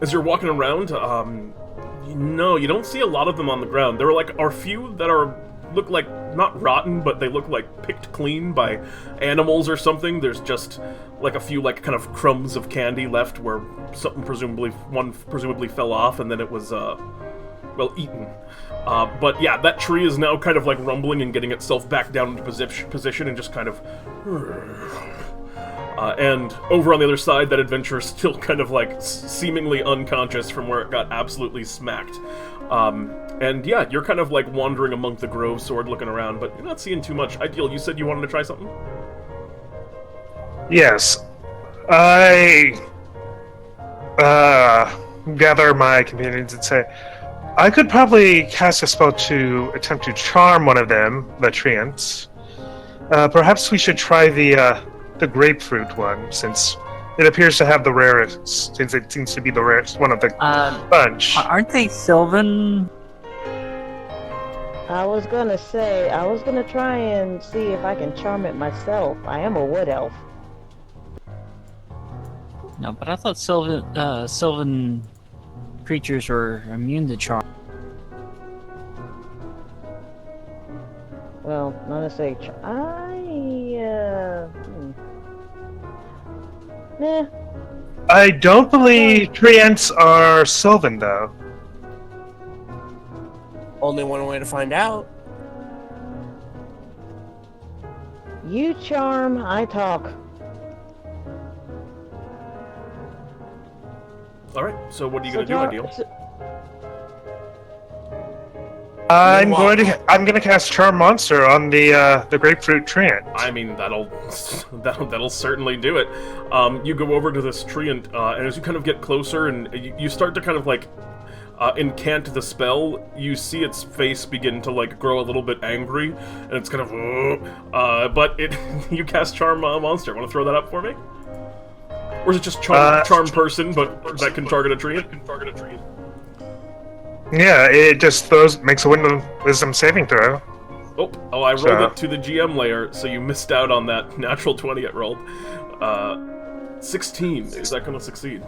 Speaker 2: As you're walking around, no, you don't see a lot of them on the ground. There are a few that look like not rotten, but they look like picked clean by animals or something. There's just like a few like kind of crumbs of candy left where something presumably fell off, and then it was eaten. But yeah, that tree is now kind of like rumbling and getting itself back down into position and just kind of. And over on the other side, that adventurer still kind of like seemingly unconscious from where it got absolutely smacked. And yeah, you're kind of like wandering among the grove, Sword, looking around, but you're not seeing too much. Ideal, you said you wanted to try something?
Speaker 1: Yes. I gather my companions and say, I could probably cast a spell to attempt to charm one of them, the treants. Perhaps we should try the grapefruit one, since it appears to have the rarest, since it seems to be the rarest one of the bunch.
Speaker 5: Aren't they Sylvan?
Speaker 4: I was gonna try and see if I can charm it myself. I am a wood elf.
Speaker 5: No, but I thought Sylvan creatures were immune to charm.
Speaker 4: Well, not necessarily. Nah.
Speaker 1: I don't believe treants are Sylvan, though.
Speaker 3: Only one way to find out.
Speaker 4: You charm, I talk.
Speaker 2: All right. So what are you gonna do, Ideal?
Speaker 1: I'm going to cast Charm Monster on the grapefruit treant.
Speaker 2: I mean, that'll certainly do it. You go over to this tree, and as you kind of get closer, and you start to kind of like incant the spell, you see its face begin to like grow a little bit angry, and it's kind of, but it you cast Charm Monster. Want to throw that up for me? Or is it just Charm Person, but that can target a tree?
Speaker 1: Yeah, it just makes a wisdom saving throw.
Speaker 2: Oh, I rolled it to the GM layer, so you missed out on that natural 20 it rolled. 16. Is that going to succeed?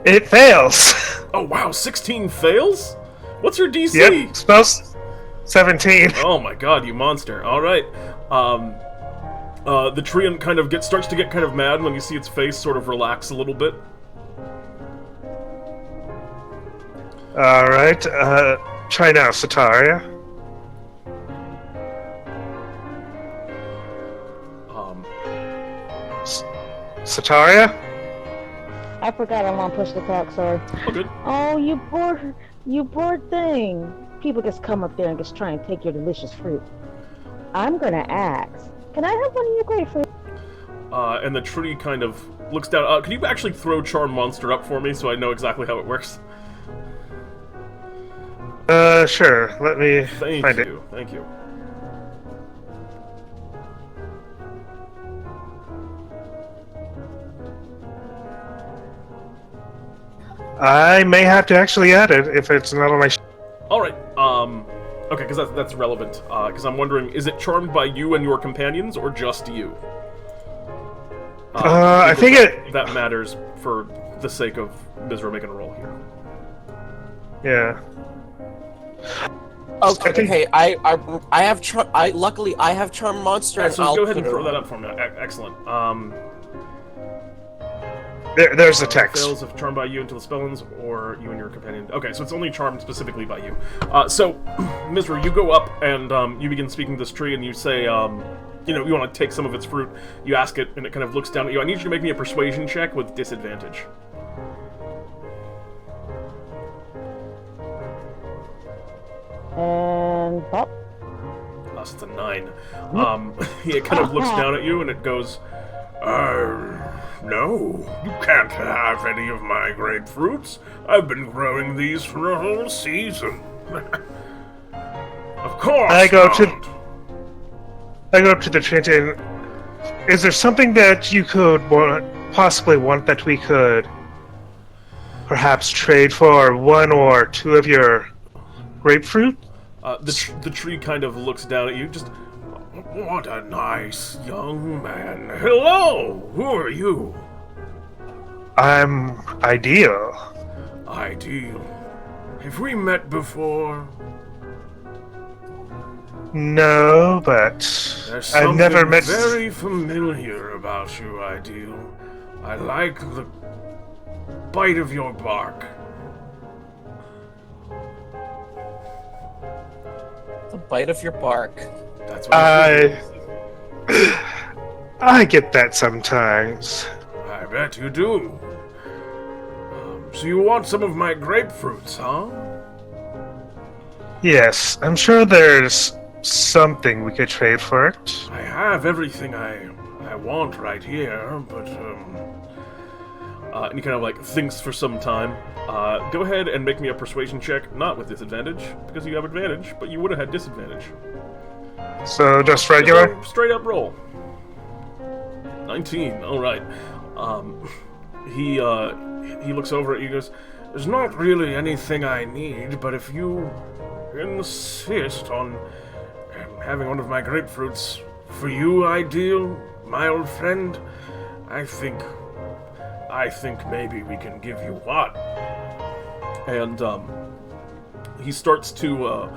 Speaker 1: It fails.
Speaker 2: Oh, wow, 16 fails? What's your DC?
Speaker 1: Yep, spells 17.
Speaker 2: Oh my god, you monster. Alright. The tree kind of starts to get kind of mad when you see its face sort of relax a little bit.
Speaker 1: Alright, try now, Sotaria. Sotaria?
Speaker 4: I forgot I'm on push to talk, sorry.
Speaker 2: Oh, good.
Speaker 4: Oh, you bored thing. People just come up there and just try and take your delicious fruit. I'm gonna ask, can I have one of your grapefruit?
Speaker 2: And the tree kind of looks down. Can you actually throw Charm Monster up for me so I know exactly how it works?
Speaker 1: Sure. Let me find it.
Speaker 2: Thank you.
Speaker 1: I may have to actually add it if it's not on my.
Speaker 2: All right. Okay, because that's relevant. Because I'm wondering, is it charmed by you and your companions, or just you?
Speaker 1: I think
Speaker 2: that matters for the sake of Mizra making a roll here.
Speaker 1: Yeah.
Speaker 3: Okay. I have luckily I have Charm Monster.
Speaker 2: Right, so go ahead and throw that up for me. Excellent.
Speaker 1: There's the text.
Speaker 2: Fails if charmed by you until the spell ends, or you and your companion. Okay, so it's only charmed specifically by you. So, Mizra, you go up and you begin speaking to this tree, and you say, you want to take some of its fruit. You ask it, and it kind of looks down at you. I need you to make me a persuasion check with disadvantage.
Speaker 4: And pop.
Speaker 2: So it's a 9. It kind of looks down at you, and it goes, no, you can't have any of my grapefruits. I've been growing these for a whole season. Of course
Speaker 1: I go up to the tree. Is there something that you could possibly want that we could perhaps trade for one or two of your grapefruit?
Speaker 2: The tree kind of looks down at you, just, what a nice young man. Hello, who are you?
Speaker 1: I'm Ideal.
Speaker 2: Ideal. Have we met before?
Speaker 1: No, but
Speaker 2: There's
Speaker 1: I've never met.
Speaker 2: Very familiar about you, Ideal. I like the bite of your bark.
Speaker 3: The bite of your bark.
Speaker 2: That's what
Speaker 1: I get that sometimes.
Speaker 2: I bet you do. So you want some of my grapefruits, huh?
Speaker 1: Yes, I'm sure there's something we could trade for it.
Speaker 2: I have everything I want right here, but and he kind of like thinks for some time. Go ahead and make me a persuasion check, not with disadvantage, because you have advantage, but you would have had disadvantage.
Speaker 1: So just regular?
Speaker 2: Just straight up roll. 19, alright. He looks over at you and goes, there's not really anything I need, but if you insist on having one of my grapefruits for you, Ideal, my old friend, I think maybe we can give you one. And he starts to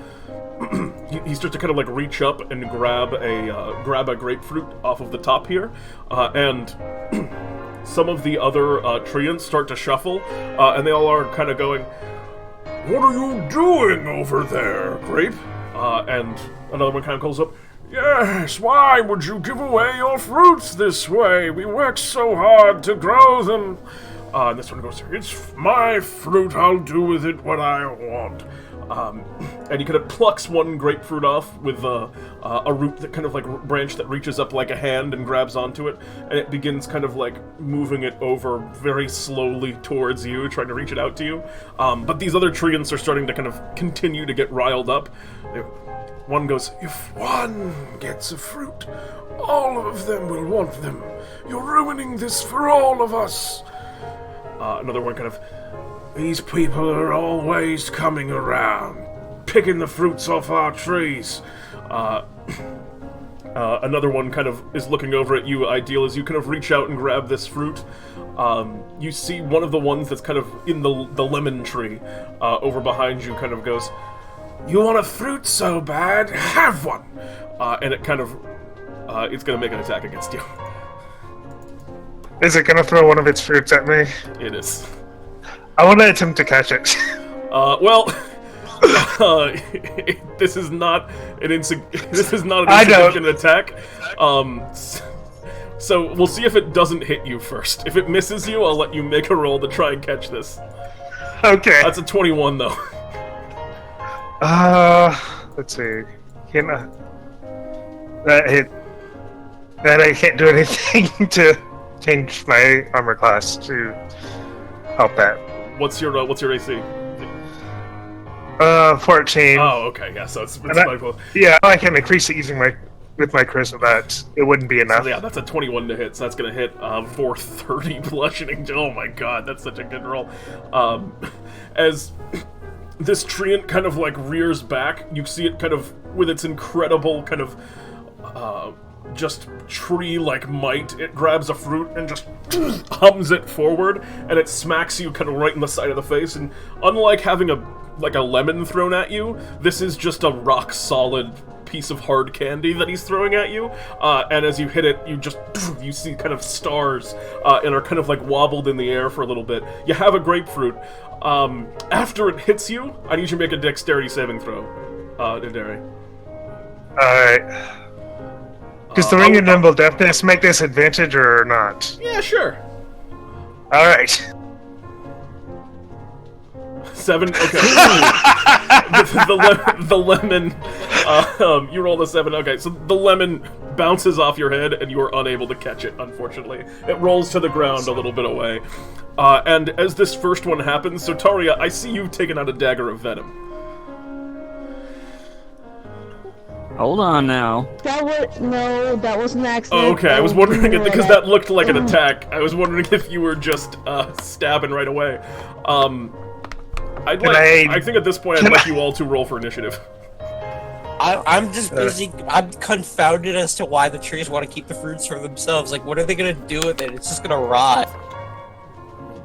Speaker 2: he starts to kind of like reach up and grab a grapefruit off of the top here, and some of the other treants start to shuffle, and they all are kind of going, "What are you doing over there, Grape?" And another one kind of calls up, "Yes, why would you give away your fruits this way? We worked so hard to grow them." And this one goes, "It's my fruit, I'll do with it what I want." And he kind of plucks one grapefruit off with a root that kind of like branch that reaches up like a hand and grabs onto it, and it begins kind of like moving it over very slowly towards you, trying to reach it out to you. But these other treants are starting to kind of continue to get riled up. One goes, "If one gets a fruit, all of them will want them. You're ruining this for all of us." Another one kind of, "These people are always coming around, picking the fruits off our trees." Another one kind of is looking over at you, Ideal, as you kind of reach out and grab this fruit. You see one of the ones that's kind of in the lemon tree over behind you kind of goes, "You want a fruit so bad? Have one!" And it kind of, it's going to make an attack against you.
Speaker 1: Is it gonna throw one of its fruits at me?
Speaker 2: It is.
Speaker 1: I want to attempt to catch it.
Speaker 2: Well, this is not an insignificant attack. So we'll see if it doesn't hit you first. If it misses you, I'll let you make a roll to try and catch this.
Speaker 1: Okay.
Speaker 2: That's a 21, though.
Speaker 1: Let's see. That hit. And I can't do anything to change my armor class to help that.
Speaker 2: What's your AC?
Speaker 1: 14.
Speaker 2: Oh, okay, yeah. So it's my fault.
Speaker 1: Yeah, I can increase it using my charisma, but it wouldn't be enough.
Speaker 2: So yeah, that's a 21 to hit. So that's gonna hit for 30 bludgeoning. Oh my god, that's such a good roll. As this treant kind of like rears back, you see it kind of with its incredible kind of just tree-like might, it grabs a fruit and just hums it forward, and it smacks you kind of right in the side of the face. And unlike having a lemon thrown at you, this is just a rock-solid piece of hard candy that he's throwing at you. And as you hit it, you see kind of stars and are kind of like wobbled in the air for a little bit. You have a grapefruit. After it hits you, I need you to make a dexterity saving throw, Dendari.
Speaker 1: Alright. Does the Ring of Nimble Deftness make this advantage or not?
Speaker 2: Yeah, sure.
Speaker 1: Alright.
Speaker 2: 7, okay. the lemon, you rolled a 7, okay, so the lemon bounces off your head and you are unable to catch it, unfortunately. It rolls to the ground a little bit away. And as this first one happens, Sotaria, I see you taking out a dagger of venom.
Speaker 5: Hold on now.
Speaker 4: That was an accident.
Speaker 2: Oh, okay, I was wondering if, because that looked like an attack. I was wondering if you were just stabbing right away. I think at this point I'd like you all to roll for initiative.
Speaker 3: I'm just busy. I'm confounded as to why the trees want to keep the fruits for themselves. Like, what are they gonna do with it? It's just gonna rot.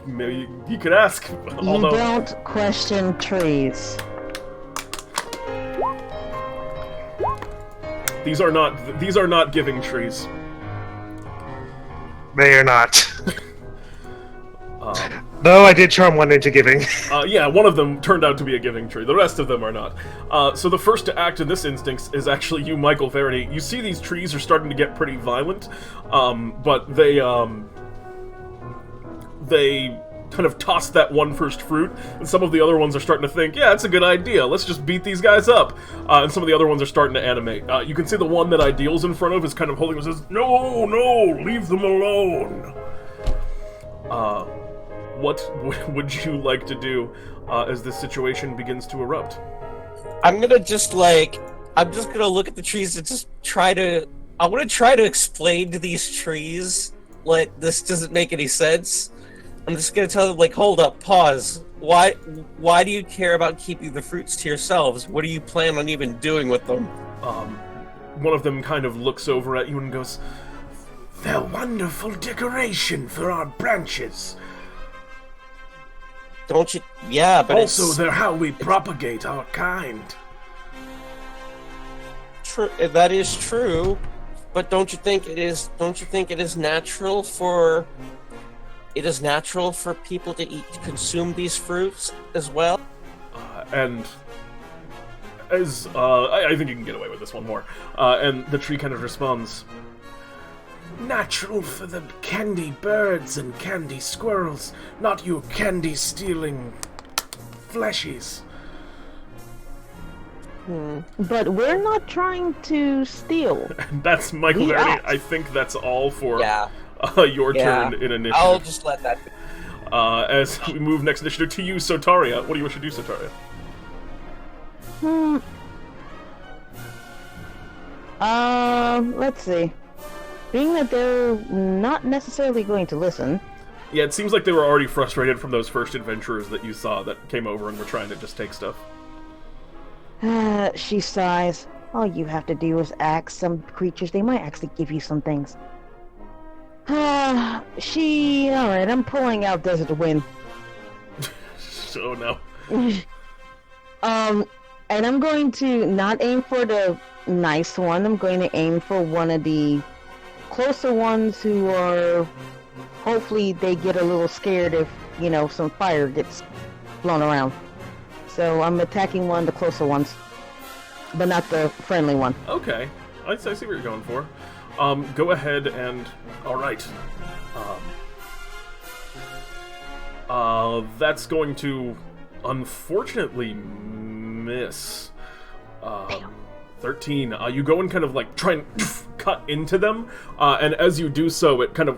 Speaker 2: Maybe you could ask.
Speaker 4: You don't question trees.
Speaker 2: These are not giving trees.
Speaker 1: They are not. Though I did charm one into giving.
Speaker 2: Yeah, one of them turned out to be a giving tree. The rest of them are not. So the first to act in this instance is actually you, Michael Verity. You see these trees are starting to get pretty violent, but they kind of toss that one first fruit, and some of the other ones are starting to think, yeah, it's a good idea, let's just beat these guys up. And some of the other ones are starting to animate. You can see the one that Ideal's in front of is kind of holding and says, no, leave them alone. What would you like to do as this situation begins to erupt?
Speaker 3: I'm gonna look at the trees and just I want to try to explain to these trees, like, this doesn't make any sense. I'm just gonna tell them, like, hold up, pause. Why do you care about keeping the fruits to yourselves? What do you plan on even doing with them?
Speaker 2: One of them kind of looks over at you and goes, they're wonderful decoration for our branches.
Speaker 3: don't you? Yeah, but
Speaker 2: also, they're how we propagate our kind.
Speaker 3: That is true, but don't you think it is? Don't you think it is natural for? It is natural for people to consume these fruits as well.
Speaker 2: And as I think you can get away with this one more. And the tree kind of responds. Natural for the candy birds and candy squirrels, not you candy-stealing fleshies.
Speaker 4: But we're not trying to steal.
Speaker 2: That's Michael
Speaker 4: We
Speaker 2: Verity.
Speaker 4: act.
Speaker 2: I think that's all for
Speaker 3: Yeah.
Speaker 2: Your turn in initiative.
Speaker 3: I'll just let that be.
Speaker 2: As we move next initiative to you, Sotaria. What do you wish to do, Sotaria?
Speaker 4: Let's see. Being that they're not necessarily going to listen.
Speaker 2: Yeah, it seems like they were already frustrated from those first adventurers that you saw that came over and were trying to just take stuff.
Speaker 4: She sighs. All you have to do is ask some creatures. They might actually give you some things. Alright, I'm pulling out Desert Wind.
Speaker 2: Oh no.
Speaker 4: And I'm going to not aim for the nice one. I'm going to aim for one of the closer ones who are... Hopefully they get a little scared if, some fire gets blown around. So I'm attacking one of the closer ones. But not the friendly one.
Speaker 2: Okay. I see what you're going for. Go ahead and... Alright. That's going to, unfortunately, miss. 13. You go and kind of, try and cut into them, and as you do so, it kind of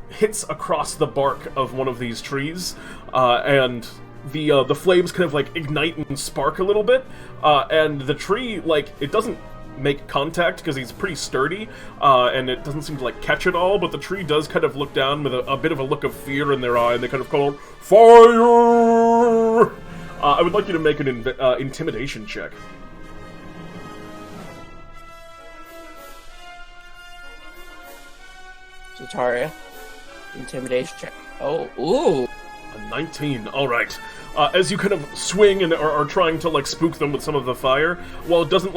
Speaker 2: hits across the bark of one of these trees, and the flames kind of, ignite and spark a little bit, and the tree, it doesn't make contact because he's pretty sturdy, and it doesn't seem to catch it all, but the tree does kind of look down with a bit of a look of fear in their eye, and they kind of call out, "Fire!" I would like you to make an intimidation check.
Speaker 3: Sotaria, intimidation check. Oh, ooh.
Speaker 2: A 19, alright. As you kind of swing and are trying to spook them with some of the fire, while it doesn't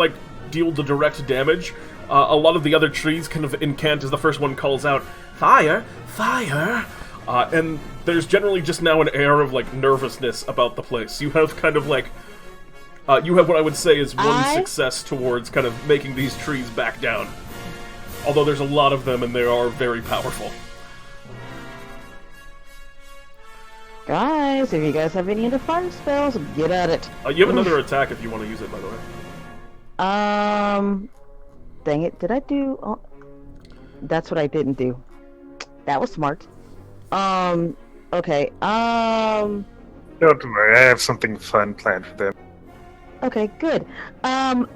Speaker 2: deal the direct damage, a lot of the other trees kind of incant as the first one calls out, "Fire! Fire!" And there's generally just now an air of nervousness about the place. You have kind of you have what I would say is one success towards kind of making these trees back down. Although there's a lot of them and they are very powerful.
Speaker 4: Guys, if you guys have any other fire spells, get at it.
Speaker 2: You have another attack if you want to use it, by the way.
Speaker 4: Dang it, did I do... Oh, that's what I didn't do. That was smart. Okay,
Speaker 1: Don't worry, I have something fun planned for them.
Speaker 4: Okay, good.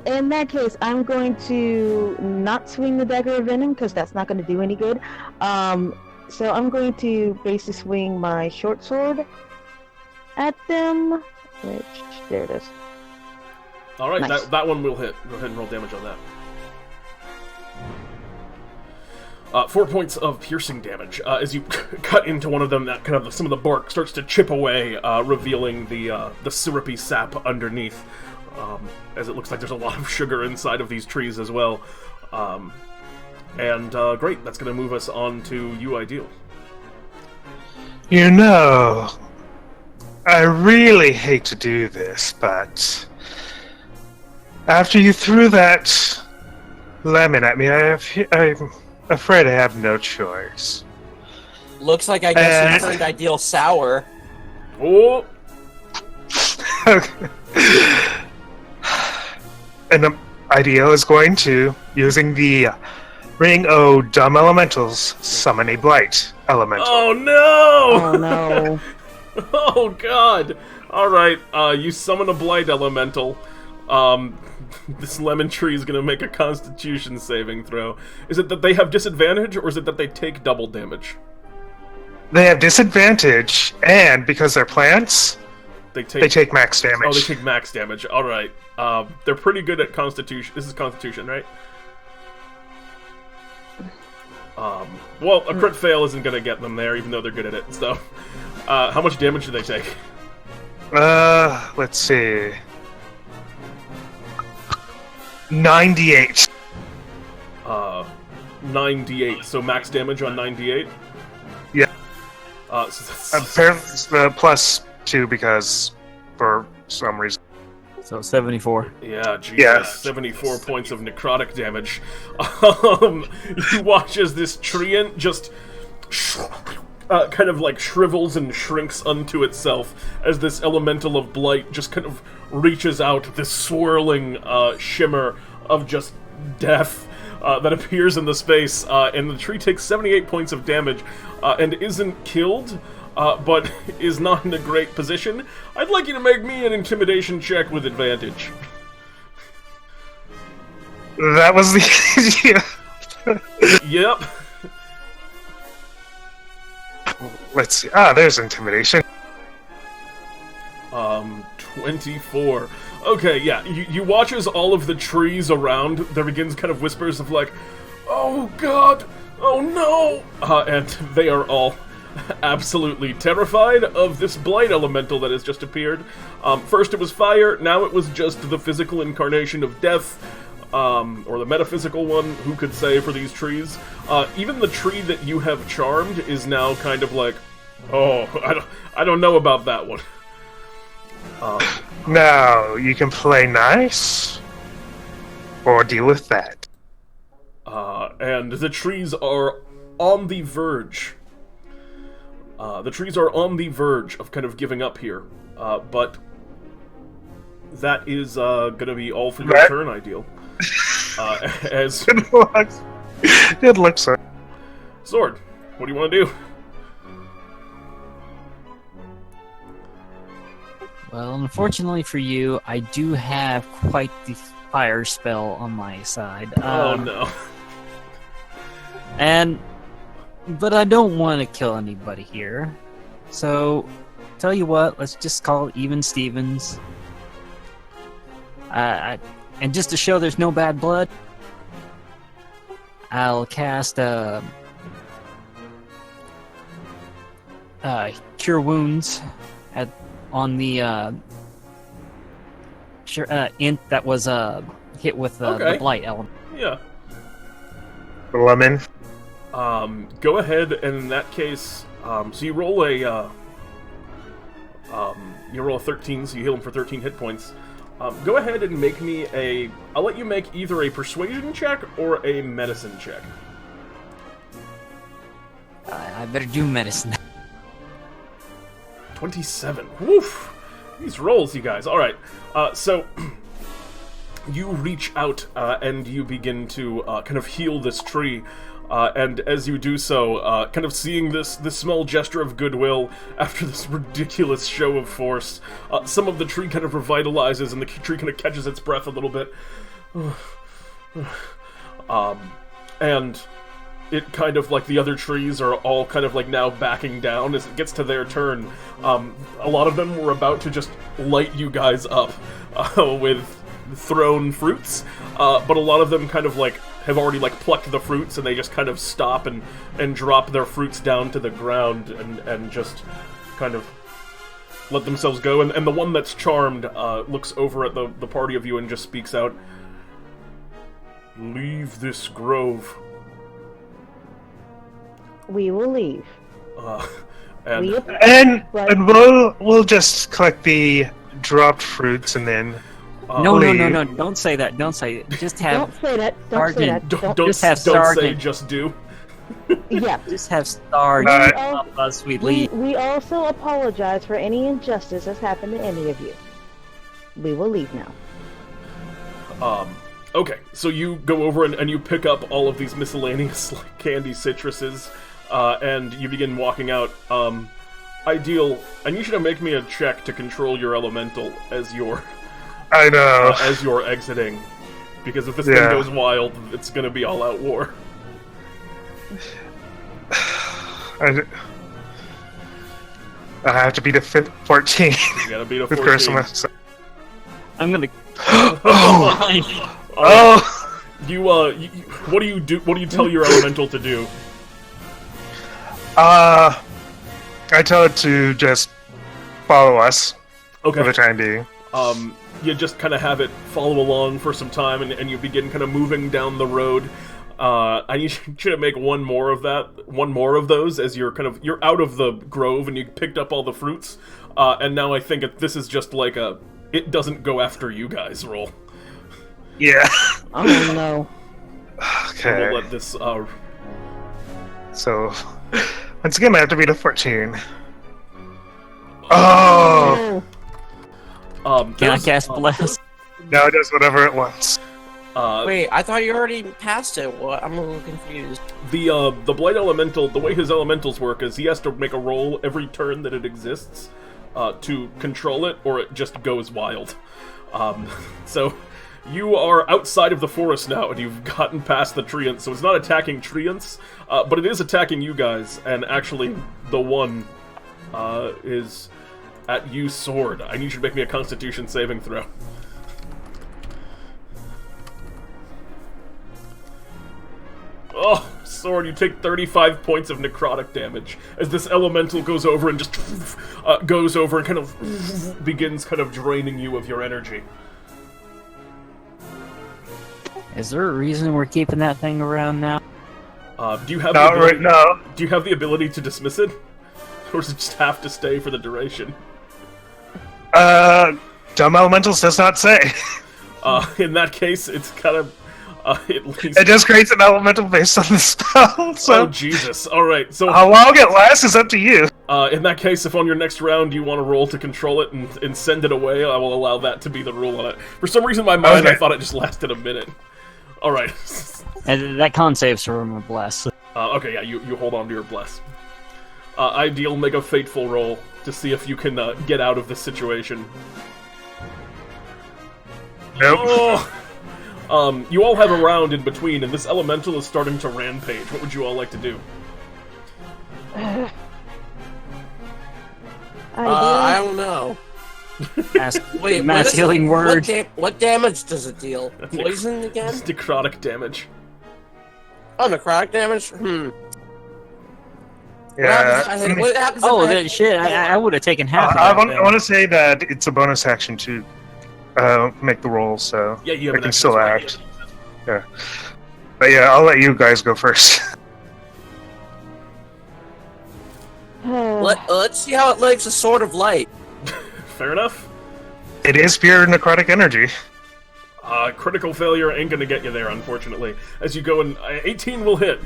Speaker 4: In that case, I'm going to not swing the Dagger of Venom, because that's not going to do any good. So I'm going to basically swing my short sword at them, which, there it is.
Speaker 2: Alright,
Speaker 4: Nice.
Speaker 2: that one will hit. Go ahead and roll damage on that. 4 points of piercing damage. As you cut into one of them, that kind of some of the bark starts to chip away, revealing the syrupy sap underneath. As it looks like there's a lot of sugar inside of these trees as well. Great, that's going to move us on to you, Ideal.
Speaker 1: I really hate to do this, but after you threw that lemon at me, I'm afraid I have no choice.
Speaker 3: Looks like I guess you turned Ideal sour.
Speaker 2: Oh!
Speaker 1: Okay. And the Ideal is going to, using the Ring O Dumb Elementals, summon a Blight Elemental.
Speaker 2: Oh no!
Speaker 4: Oh no.
Speaker 2: Oh god! Alright, you summon a Blight Elemental. This lemon tree is gonna make a Constitution saving throw. Is it that they have disadvantage, or is it that they take double damage?
Speaker 1: They have disadvantage, and because they're plants, they take max damage.
Speaker 2: Oh, they take max damage. Alright. They're pretty good at Constitution. This is Constitution, right? Well, a crit fail isn't gonna get them there, even though they're good at it, so... How much damage do they take?
Speaker 1: Let's see. 98.
Speaker 2: 98. So max damage on 98?
Speaker 1: Yeah.
Speaker 2: So that's...
Speaker 1: Apparently, plus 2 because for some reason.
Speaker 5: So 74.
Speaker 2: Yeah, Jesus.
Speaker 1: Yeah.
Speaker 2: 74 points of necrotic damage. You watch as this treant just kind of like shrivels and shrinks unto itself as this elemental of blight just kind of reaches out, this swirling shimmer of just death that appears in the space, and the tree takes 78 points of damage and isn't killed, but is not in a great position. I'd like you to make me an intimidation check with advantage.
Speaker 1: That was the idea.
Speaker 2: Yep.
Speaker 1: Let's see. There's intimidation.
Speaker 2: 24. Okay, yeah, you watch as all of the trees around, there begins kind of whispers of like, oh god, oh no, and they are all absolutely terrified of this blight elemental that has just appeared. First it was fire, now it was just the physical incarnation of death, or the metaphysical one, who could say for these trees. Even the tree that you have charmed is now kind of like, oh, I don't know about that one.
Speaker 1: Now, you can play nice, or deal with that.
Speaker 2: And the trees are on the verge. The trees are on the verge of kind of giving up here. But that is gonna be all for your turn, Ideal. As
Speaker 1: Good luck. Good luck, sir.
Speaker 2: Sword, what do you want to do?
Speaker 5: Well, unfortunately for you, I do have quite the fire spell on my side.
Speaker 2: Oh no.
Speaker 5: But I don't want to kill anybody here. So, tell you what, let's just call it even Stevens. And just to show there's no bad blood, I'll cast Cure Wounds on the int that was hit with the blight element.
Speaker 2: Yeah.
Speaker 1: Lemon.
Speaker 2: Go ahead, and in that case, so you roll a 13, so you heal him for 13 hit points. Go ahead and make me I'll let you make either a persuasion check or a medicine check.
Speaker 5: I better do medicine.
Speaker 2: 27. Woof! These rolls, you guys. Alright, so you reach out and you begin to kind of heal this tree. And as you do so, kind of seeing this small gesture of goodwill after this ridiculous show of force, some of the tree kind of revitalizes and the tree kind of catches its breath a little bit. And it kind of, like, the other trees are all kind of, like, now backing down as it gets to their turn. A lot of them were about to just light you guys up with thrown fruits, but a lot of them kind of, like, have already, like, plucked the fruits, and they just kind of stop and drop their fruits down to the ground and just kind of let themselves go. And the one that's charmed looks over at the party of you and just speaks out, "Leave this grove."
Speaker 4: We will leave.
Speaker 2: And
Speaker 1: And we'll just collect the dropped fruits and then
Speaker 5: No, don't say that. Don't say it. Just have
Speaker 4: Don't say that. Don't say that.
Speaker 2: don't
Speaker 5: Just have
Speaker 2: say
Speaker 5: Sergeant.
Speaker 2: just do.
Speaker 4: Yeah.
Speaker 5: Just have Sergeant
Speaker 1: Uh,
Speaker 5: help us. We leave.
Speaker 4: We also apologize for any injustice that's happened to any of you. We will leave now.
Speaker 2: Okay, so you go over and you pick up all of these miscellaneous, like, candy citruses, and you begin walking out. Ideal, I need you to make me a check to control your elemental as you're
Speaker 1: I know.
Speaker 2: as you're exiting, because if this thing goes wild, it's gonna be all-out war.
Speaker 1: I have to beat a 14
Speaker 2: You gotta beat a
Speaker 1: with
Speaker 2: 14.
Speaker 1: Christmas.
Speaker 5: I'm gonna.
Speaker 1: Oh!
Speaker 2: You what do you do? What do you tell your elemental to do?
Speaker 1: I tell it to just follow us
Speaker 2: Okay.
Speaker 1: for the time being.
Speaker 2: You just kind of have it follow along for some time, and you begin kind of moving down the road. I need you to make one more of those, as you're out of the grove and you picked up all the fruits. And now I think this is just like it doesn't go after you guys roll.
Speaker 1: Yeah.
Speaker 4: Oh no.
Speaker 1: Okay.
Speaker 2: We'll let this.
Speaker 1: So, once again, I have to beat a 14. Oh!
Speaker 5: Can I cast Bless?
Speaker 1: Now it does whatever it wants.
Speaker 3: Wait, I thought you already passed it. What? I'm a little confused.
Speaker 2: The Blight Elemental, the way his elementals work is he has to make a roll every turn that it exists to control it, or it just goes wild. So you are outside of the forest now, and you've gotten past the treants, so it's not attacking treants, but it is attacking you guys, and actually the one is at you, Sword. I need you to make me a Constitution saving throw. Oh, Sword, you take 35 points of necrotic damage as this elemental goes over and just goes over and kind of begins kind of draining you of your energy.
Speaker 5: Is there a reason we're keeping that thing around now?
Speaker 2: Do you have
Speaker 1: Not right now.
Speaker 2: Do you have the ability to dismiss it, or does it just have to stay for the duration?
Speaker 1: Dumb Elementals does not say.
Speaker 2: In that case, it's kind of at least.
Speaker 1: It just creates an elemental based on the spell, so...
Speaker 2: Oh, Jesus. Alright, so...
Speaker 1: How long it lasts is up to you.
Speaker 2: in that case, if on your next round you want to roll to control it and send it away, I will allow that to be the rule on it. For some reason in my mind,
Speaker 1: Okay.
Speaker 2: I thought it just lasted a minute. Alright.
Speaker 5: And that con saves from a Bless.
Speaker 2: Okay, yeah, you hold on to your bless. Ideal, make a fateful roll to see if you can get out of this situation.
Speaker 1: Nope.
Speaker 2: Oh! You all have a round in between, and this elemental is starting to rampage. What would you all like to do?
Speaker 3: I don't know. Wait,
Speaker 5: Mass healing word.
Speaker 3: What damage does it deal? Poison again?
Speaker 2: It's necrotic damage.
Speaker 3: Oh, necrotic damage?
Speaker 1: Yeah.
Speaker 3: What happens
Speaker 5: Oh,
Speaker 3: if
Speaker 5: then shit! I would have taken half. Of
Speaker 1: I
Speaker 5: that
Speaker 1: want to say that it's a bonus action to make the roll, so
Speaker 2: Yeah, you have
Speaker 1: I
Speaker 2: an
Speaker 1: can
Speaker 2: action
Speaker 1: still
Speaker 2: as well.
Speaker 1: act. Yeah. But yeah, I'll let you guys go first.
Speaker 3: Let's see how it likes a sword of light.
Speaker 2: Fair enough.
Speaker 1: It is pure necrotic energy.
Speaker 2: Critical failure ain't gonna get you there, unfortunately. As you go in, 18 will hit.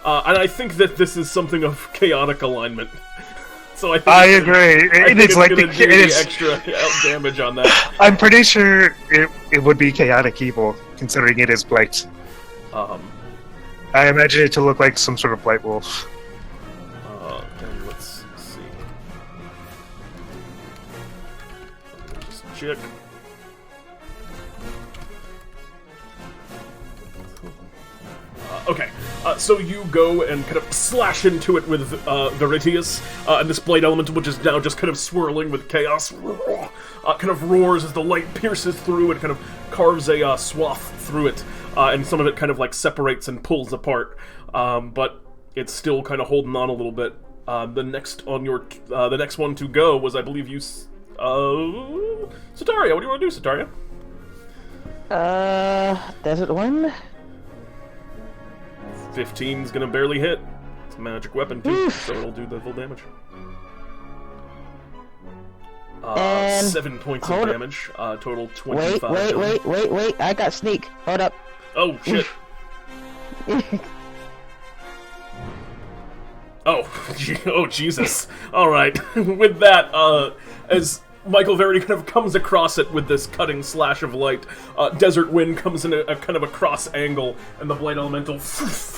Speaker 2: And I think that this is something of chaotic alignment. So I think
Speaker 1: I agree. It's like
Speaker 2: gonna do
Speaker 1: it
Speaker 2: the
Speaker 1: is.
Speaker 2: extra damage on that.
Speaker 1: I'm pretty sure it would be chaotic evil, considering it is blight. I imagine it to look like some sort of blight wolf.
Speaker 2: And let's see. Just check. Okay, so you go and kind of slash into it with Verity, and this blade elemental, which is now just kind of swirling with chaos, kind of roars as the light pierces through and kind of carves a swath through it, and some of it kind of like separates and pulls apart, but it's still kind of holding on a little bit. The next one to go was, I believe, you, Sotaria. What do you want to do, Sotaria?
Speaker 4: Desert one?
Speaker 2: 15's gonna barely hit. It's a magic weapon too, so it'll do the full damage.
Speaker 4: And
Speaker 2: 7 points of
Speaker 4: hold it.
Speaker 2: damage. Total 25.
Speaker 4: Wait. I got sneak. Hold up.
Speaker 2: Oh shit. Oh Jesus. All right. With that, as Michael Verity kind of comes across it with this cutting slash of light, Desert Wind comes in a kind of a cross angle, and the Blight Elemental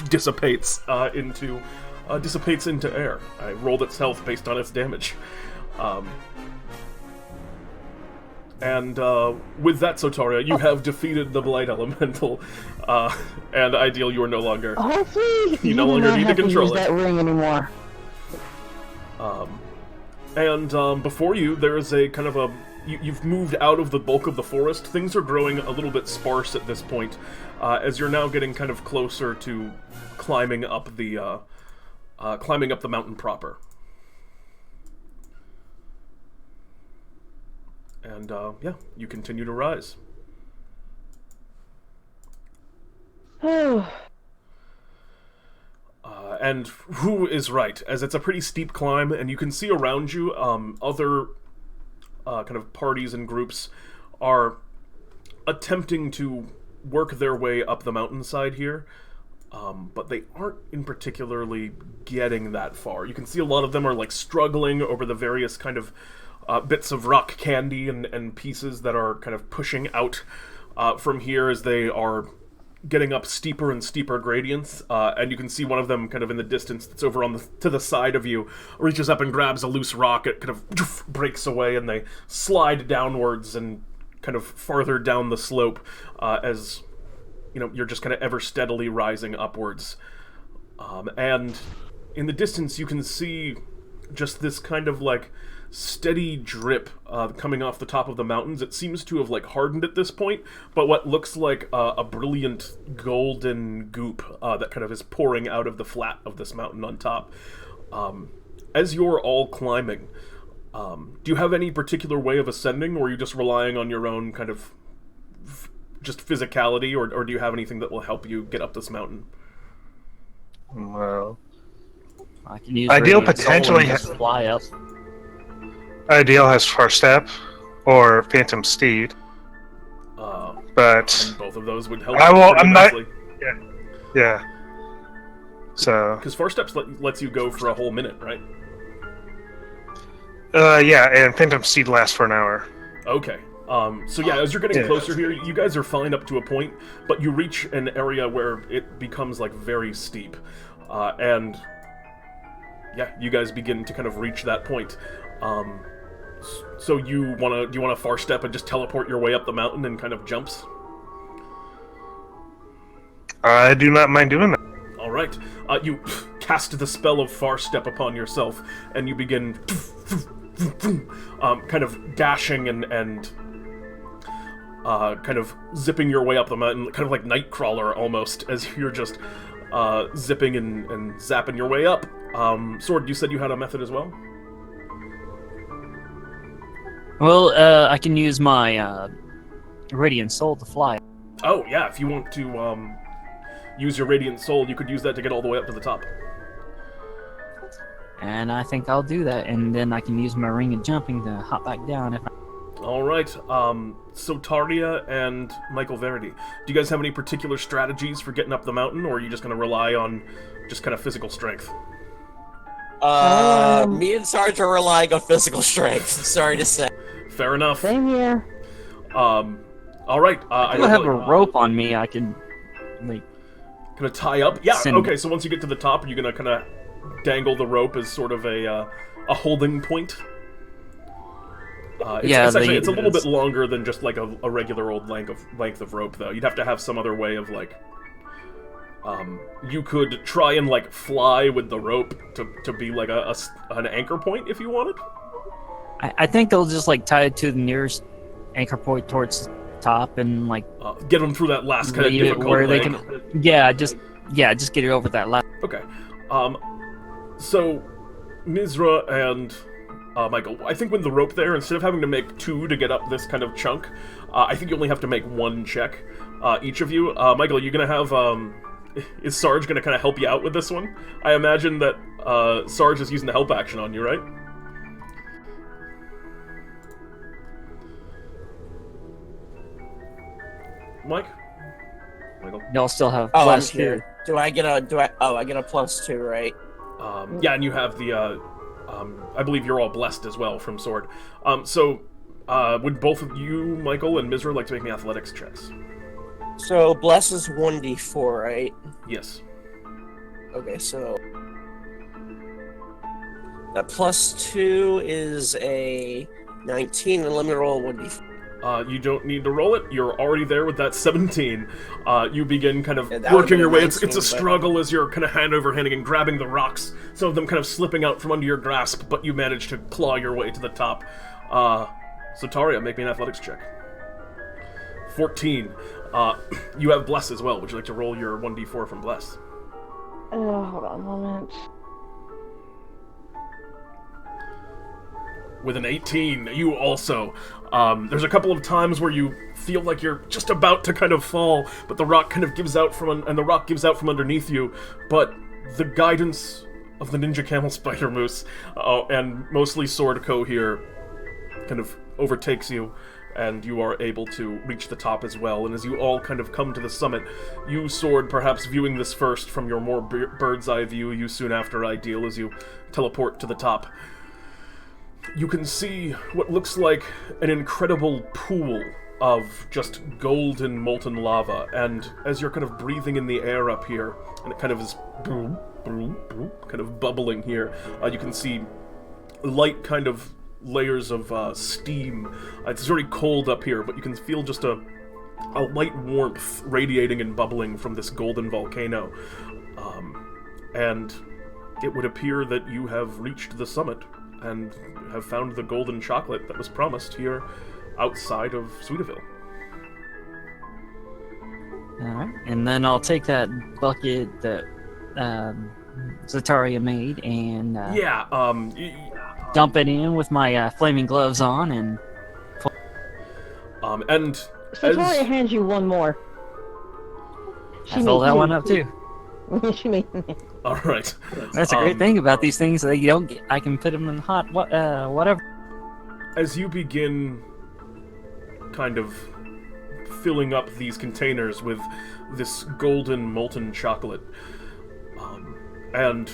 Speaker 2: dissipates into air. I rolled its health based on its damage. And with that, Sotaria, you have defeated the Blight Elemental, and Ideal, you are no longer...
Speaker 4: Hopefully,
Speaker 2: You no longer
Speaker 4: do not
Speaker 2: need to
Speaker 4: have
Speaker 2: control
Speaker 4: use
Speaker 2: it.
Speaker 4: that ring anymore.
Speaker 2: And before you, there is a kind of a... You've moved out of the bulk of the forest. Things are growing a little bit sparse at this point, as you're now getting kind of closer to climbing up the climbing up the mountain proper. And, yeah, you continue to rise. And who is right, as it's a pretty steep climb, and you can see around you other kind of parties and groups are attempting to work their way up the mountainside here, but they aren't in particularly getting that far. You can see a lot of them are like struggling over the various kind of bits of rock candy and pieces that are kind of pushing out from here as they are getting up steeper and steeper gradients, and you can see one of them kind of in the distance that's over on to the side of you, reaches up and grabs a loose rock. It kind of breaks away, and they slide downwards and kind of farther down the slope as, you know, you're just kind of ever steadily rising upwards. And in the distance, you can see just this kind of like steady drip coming off the top of the mountains. It seems to have like hardened at this point, but what looks like a brilliant golden goop that kind of is pouring out of the flat of this mountain on top. As you're all climbing, do you have any particular way of ascending, or are you just relying on your own kind of just physicality, or do you have anything that will help you get up this mountain?
Speaker 1: Well,
Speaker 5: I can use
Speaker 1: Ideal
Speaker 5: radiant soul
Speaker 1: potentially
Speaker 5: and just fly up.
Speaker 1: Ideal has First Step or Phantom Steed, but
Speaker 2: And both of those would help.
Speaker 1: I will.
Speaker 2: pretty
Speaker 1: I'm not.
Speaker 2: nicely.
Speaker 1: Yeah. So.
Speaker 2: Because First Steps lets you go for a whole minute, right?
Speaker 1: Yeah, and Phantom Steed lasts for an hour.
Speaker 2: Okay. So yeah, as you're getting closer here, you guys are fine up to a point, but you reach an area where it becomes like very steep, and yeah, you guys begin to kind of reach that point. So do you want to far step and just teleport your way up the mountain and kind of jumps?
Speaker 1: I do not mind doing that.
Speaker 2: All right. You cast the spell of far step upon yourself, and you begin kind of dashing and kind of zipping your way up the mountain, kind of like Nightcrawler almost, as you're just zipping and zapping your way up. Sword, you said you had a method as well?
Speaker 5: Well, I can use my radiant soul to fly.
Speaker 2: Oh, yeah, if you want to use your Radiant Soul, you could use that to get all the way up to the top.
Speaker 5: And I think I'll do that, and then I can use my ring of jumping to hop back down. If I...
Speaker 2: Alright, Sotaria and Michael Verity, do you guys have any particular strategies for getting up the mountain, or are you just going to rely on just kind of physical strength?
Speaker 3: Me and Sarge are relying on physical strength, sorry to say.
Speaker 2: Fair enough.
Speaker 4: Same here.
Speaker 2: Alright,
Speaker 5: I have a rope on me. I can, like...
Speaker 2: Gonna tie up? Yeah,
Speaker 5: Send-
Speaker 2: okay, so once you get to the top, are you gonna kind of dangle the rope as sort of a holding point? It's a little bit longer than just like a regular old length of rope, though. You'd have to have some other way of like... you could try and like fly with the rope to be like an anchor point if you wanted.
Speaker 5: I think they'll just like tie it to the nearest anchor point towards the top and like
Speaker 2: get them through that last kind of
Speaker 5: leave it
Speaker 2: difficult
Speaker 5: where they
Speaker 2: leg.
Speaker 5: can. Just get it over that last.
Speaker 2: Okay. So Mizra and Michael, I think with the rope there, instead of having to make two to get up this kind of chunk, I think you only have to make one check, each of you. Michael, you're gonna have is Sarge gonna kind of help you out with this one? I imagine that Sarge is using the help action on you, right? Mike? Michael?
Speaker 5: Y'all still have
Speaker 3: Oh, I'm
Speaker 5: plus
Speaker 3: here. I get a +2, right?
Speaker 2: Yeah, and you have the, I believe you're all blessed as well from Sword. Would both of you, Michael and Mizra, like to make me athletics checks?
Speaker 3: So, bless is 1d4, right?
Speaker 2: Yes.
Speaker 3: Okay, so... that +2 is a 19, and let me roll 1d4.
Speaker 2: You don't need to roll it. You're already there with that 17. You begin kind of
Speaker 3: that
Speaker 2: working
Speaker 3: would've
Speaker 2: your
Speaker 3: been
Speaker 2: way.
Speaker 3: a
Speaker 2: It's
Speaker 3: nice
Speaker 2: a
Speaker 3: one,
Speaker 2: struggle as you're kind of hand over handing and grabbing the rocks. Some of them kind of slipping out from under your grasp, but you manage to claw your way to the top. Sotaria, make me an athletics check. 14. You have Bless as well. Would you like to roll your 1d4 from Bless?
Speaker 4: Hold on a moment.
Speaker 2: with an 18. You also. There's a couple of times where you feel like you're just about to kind of fall, but the rock kind of gives out from underneath you. But the guidance of the ninja camel spider moose, and mostly Sword Coheir, kind of overtakes you, and you are able to reach the top as well. And as you all kind of come to the summit, you, Sword, perhaps viewing this first from your more bird's eye view, you soon after Ideal, as you teleport to the top, you can see what looks like an incredible pool of just golden molten lava. And as you're kind of breathing in the air up here, and it kind of is boom, boom, boom, kind of bubbling here, you can see light kind of layers of steam. It's very cold up here, but you can feel just a light warmth radiating and bubbling from this golden volcano. And it would appear that you have reached the summit and have found the golden chocolate that was promised here outside of Sweetaville.
Speaker 5: Alright, and then I'll take that bucket that Sotaria made and dump it in with my flaming gloves on, and
Speaker 4: Sotaria hands you one more.
Speaker 5: I fill that one up too.
Speaker 4: She made.
Speaker 2: All right.
Speaker 5: That's a great thing about these things, that you don't get, I can put them in hot whatever.
Speaker 2: As you begin kind of filling up these containers with this golden molten chocolate, and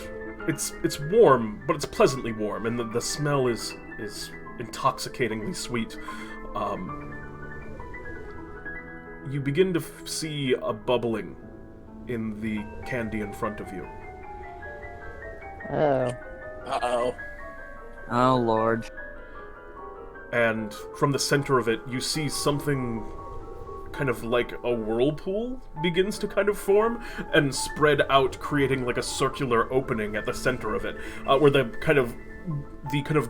Speaker 2: it's warm, but it's pleasantly warm, and the smell is intoxicatingly sweet. You begin to see a bubbling in the candy in front of you.
Speaker 4: Oh.
Speaker 3: Uh-oh.
Speaker 5: Oh, Lord.
Speaker 2: And from the center of it, you see something kind of like a whirlpool begins to kind of form and spread out, creating like a circular opening at the center of it, where the kind of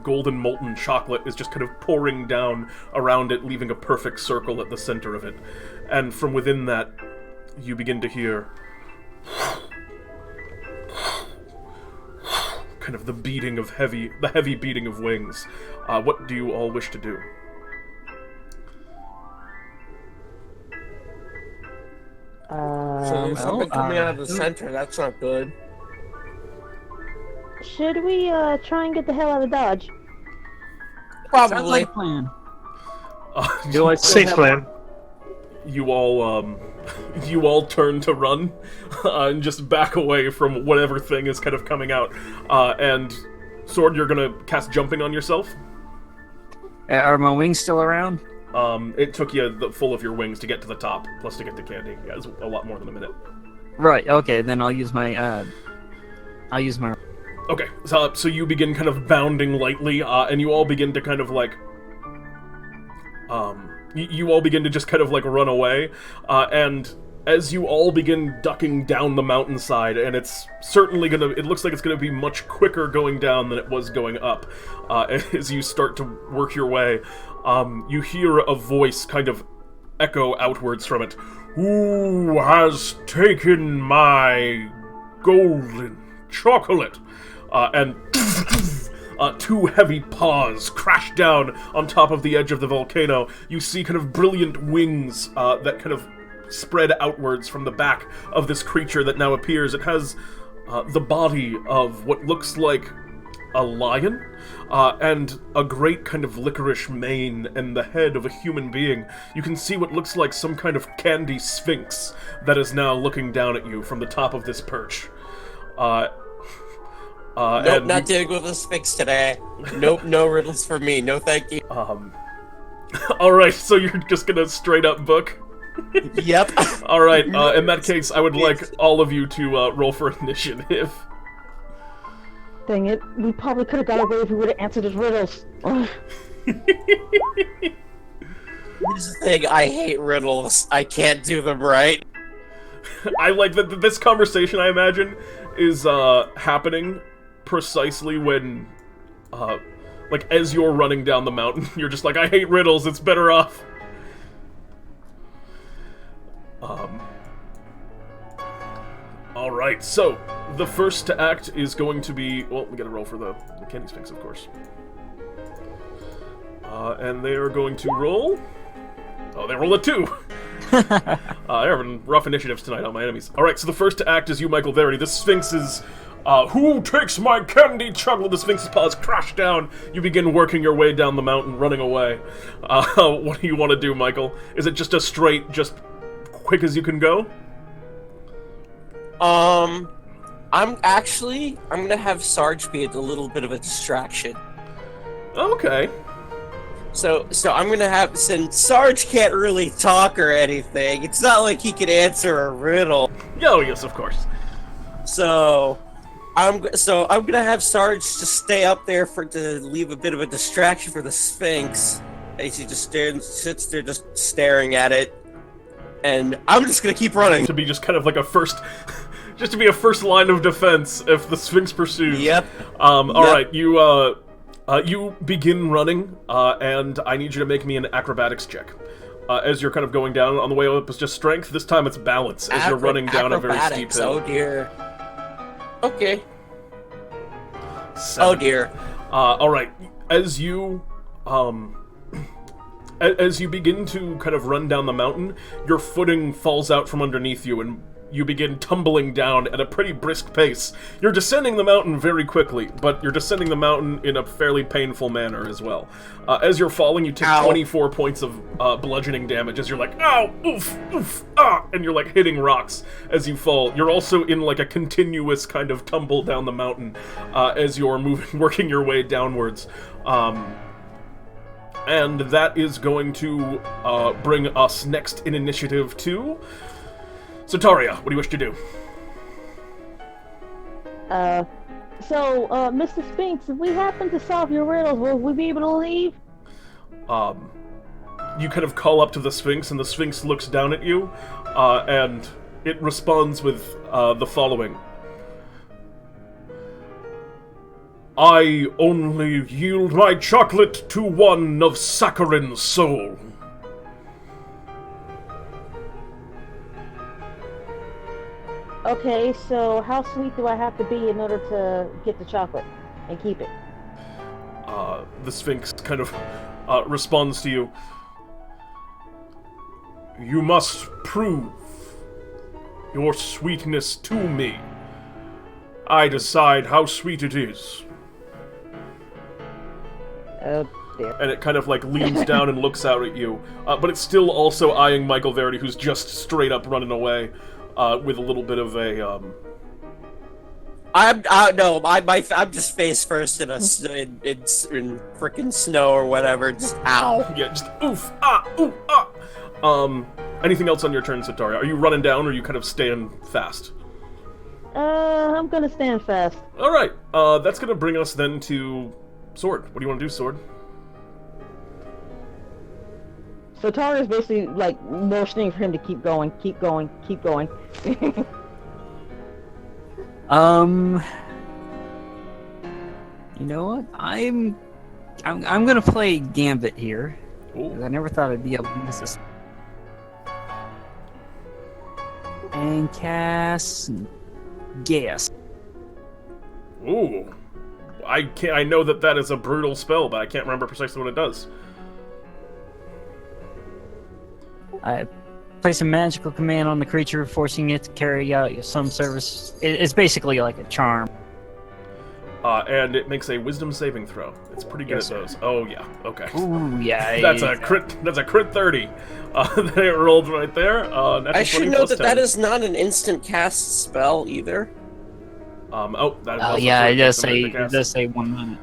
Speaker 2: golden molten chocolate is just kind of pouring down around it, leaving a perfect circle at the center of it. And from within that, you begin to hear kind of the heavy beating of wings. What do you all wish to do?
Speaker 3: So there's something coming out of the center. That's not good.
Speaker 4: Should we try and get the hell out of Dodge?
Speaker 5: Sounds
Speaker 3: Probably.
Speaker 5: like a plan.
Speaker 1: Safe plan.
Speaker 2: You all turn to run and just back away from whatever thing is kind of coming out. And Sword, you're gonna cast jumping on yourself.
Speaker 5: Are my wings still around?
Speaker 2: It took you the full of your wings to get to the top, plus to get to candy. Yeah, it's a lot more than a minute.
Speaker 5: Right. Okay. Then I'll use my.
Speaker 2: Okay, so you begin kind of bounding lightly, and you all begin to kind of like, you all begin to just kind of like run away, and as you all begin ducking down the mountainside, and it's certainly it looks like it's gonna be much quicker going down than it was going up, as you start to work your way, you hear a voice kind of echo outwards from it. Who has taken my golden chocolate? And two heavy paws crash down on top of the edge of the volcano. You see kind of brilliant wings that kind of spread outwards from the back of this creature that now appears. It has the body of what looks like a lion, and a great kind of licorice mane, and the head of a human being. You can see what looks like some kind of candy sphinx that is now looking down at you from the top of this perch.
Speaker 3: Nope, not dealing with a Sphinx today. Nope, no riddles for me. No, thank you.
Speaker 2: Alright, so you're just gonna straight up book?
Speaker 3: Yep.
Speaker 2: Alright, in that case, I would like all of you to roll for initiative.
Speaker 4: Dang it, we probably could have got away if we would have answered his riddles.
Speaker 3: Here's the thing, I hate riddles. I can't do them right.
Speaker 2: I like that this conversation, I imagine, is happening precisely when, like, as you're running down the mountain, you're just like, I hate riddles, it's better off. Alright, so, the first to act is going to be, well, we gotta roll for the Candy Sphinx, of course. And they are going to roll. Oh, they roll a 2. They're having rough initiatives tonight on my enemies. Alright, so the first to act is you, Michael Verity. The Sphinx is... who takes my candy chocolate? The Sphinx's paws crash down. You begin working your way down the mountain, running away. What do you want to do, Michael? Is it just a straight, just quick as you can go?
Speaker 3: I'm gonna have Sarge be a little bit of a distraction.
Speaker 2: Okay.
Speaker 3: So I'm gonna have, since Sarge can't really talk or anything, it's not like he can answer a riddle.
Speaker 2: Oh, yes, of course.
Speaker 3: So I'm gonna have Sarge just stay up there to leave a bit of a distraction for the Sphinx, as he just sits there just staring at it, and I'm just gonna keep running.
Speaker 2: To be just kind of like a first... just to be a first line of defense if the Sphinx pursues.
Speaker 3: Yep.
Speaker 2: Alright, you begin running, and I need you to make me an acrobatics check. As you're kind of going down, on the way up is just strength. This time it's balance, as you're running down a very steep hill.
Speaker 3: Oh dear. Okay.
Speaker 2: 7.
Speaker 3: Oh dear.
Speaker 2: Alright, as you begin to kind of run down the mountain, your footing falls out from underneath you, and you begin tumbling down at a pretty brisk pace. You're descending the mountain very quickly, but you're descending the mountain in a fairly painful manner as well. As you're falling, you take 24 points of bludgeoning damage as you're like, ow, oof, oof, ah, and you're like hitting rocks as you fall. You're also in like a continuous kind of tumble down the mountain as you're working your way downwards. And that is going to bring us next in initiative to... Sotaria, what do you wish to do?
Speaker 4: Mr. Sphinx, if we happen to solve your riddles, will we be able to leave?
Speaker 2: You kind of call up to the Sphinx, and the Sphinx looks down at you, and it responds with the following. I only yield my chocolate to one of saccharine soul.
Speaker 4: Okay, so how sweet do I have to be in order to get the chocolate and keep it?
Speaker 2: The Sphinx kind of responds to you. You must prove your sweetness to me. I decide how sweet it is.
Speaker 4: Oh, dear.
Speaker 2: And it kind of like leans down and looks out at you, but it's still also eyeing Michael Verity, who's just straight up running away. With a little bit of a
Speaker 3: I'm just face first in frickin' snow or whatever. Just ow.
Speaker 2: Yeah, just oof ooh ah. Anything else on your turn, Sotaria? Are you running down, or are you kind of staying fast?
Speaker 4: I'm gonna stand fast.
Speaker 2: All right. That's gonna bring us then to Sword. What do you want to do, Sword?
Speaker 4: So Tara's basically like motioning for him to keep going, keep going, keep going.
Speaker 5: You know what? I'm gonna play Gambit here.
Speaker 2: Ooh.
Speaker 5: I never thought I'd be able to use this. And cast Gas.
Speaker 2: Ooh. I know that is a brutal spell, but I can't remember precisely what it does.
Speaker 5: I place a magical command on the creature, forcing it to carry out some service. It's basically like a charm.
Speaker 2: And it makes a wisdom saving throw. It's pretty good at those. Oh yeah, okay.
Speaker 5: Ooh, yeah.
Speaker 2: That's a crit 30. That it rolled right there.
Speaker 3: I should know that is not an instant cast spell either.
Speaker 2: That is also
Speaker 5: yeah, it does
Speaker 2: true.
Speaker 5: say 1 minute.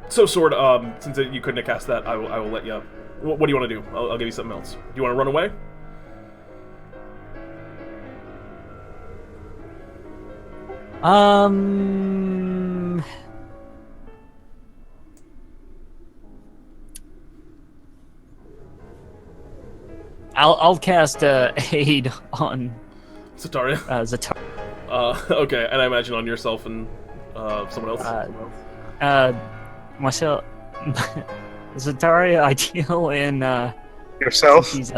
Speaker 2: So Sword, since you couldn't have cast that, I will let you. What do you want to do? I'll give you something else. Do you want to run away?
Speaker 5: I'll cast aid on
Speaker 2: Sotaria.
Speaker 5: Sotaria.
Speaker 2: Okay, and I imagine on yourself and someone else.
Speaker 5: Myself. Sotaria, ideal, and
Speaker 1: Yourself?
Speaker 5: he's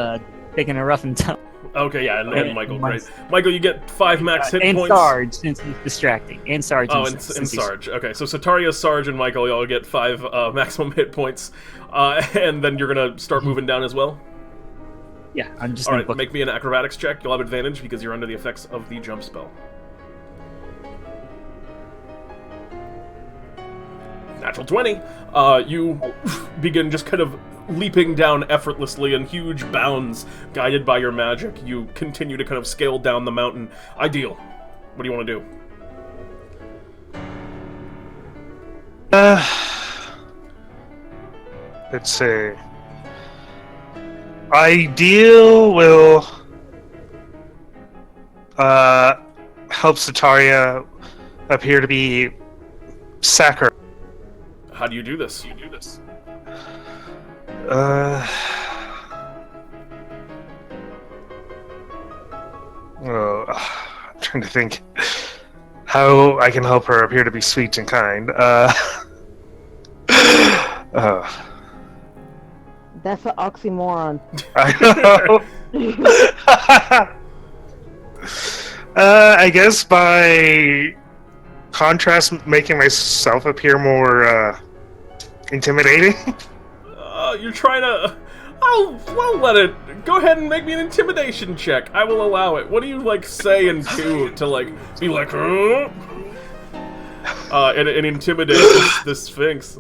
Speaker 5: taking a rough and tough.
Speaker 2: Okay, yeah, and
Speaker 5: And
Speaker 2: Michael,
Speaker 5: my-
Speaker 2: great. Michael, you get 5 max hit
Speaker 5: and
Speaker 2: points.
Speaker 5: Sarge, since he's distracting. And Sarge.
Speaker 2: Oh, and Sarge. Okay, so Sotaria, Sarge, and Michael, y'all get 5 maximum hit points. And then you're gonna start moving down as well?
Speaker 5: Yeah, I'm just
Speaker 2: Alright,
Speaker 5: gonna book
Speaker 2: make me an acrobatics check. You'll have advantage because you're under the effects of the jump spell. Natural 20. You begin just kind of leaping down effortlessly in huge bounds, guided by your magic. You continue to kind of scale down the mountain. Ideal. What do you want to do?
Speaker 1: Let's see. Ideal will help Sotaria appear to be saccharine.
Speaker 2: How do you do this?
Speaker 1: I'm trying to think how I can help her appear to be sweet and kind.
Speaker 4: That's an oxymoron.
Speaker 1: I know. I guess by contrast, making myself appear more intimidating.
Speaker 2: You're trying to... I'll let it... Go ahead and make me an intimidation check. I will allow it. What do you, like, say and do to, like, be like... and intimidate this Sphinx?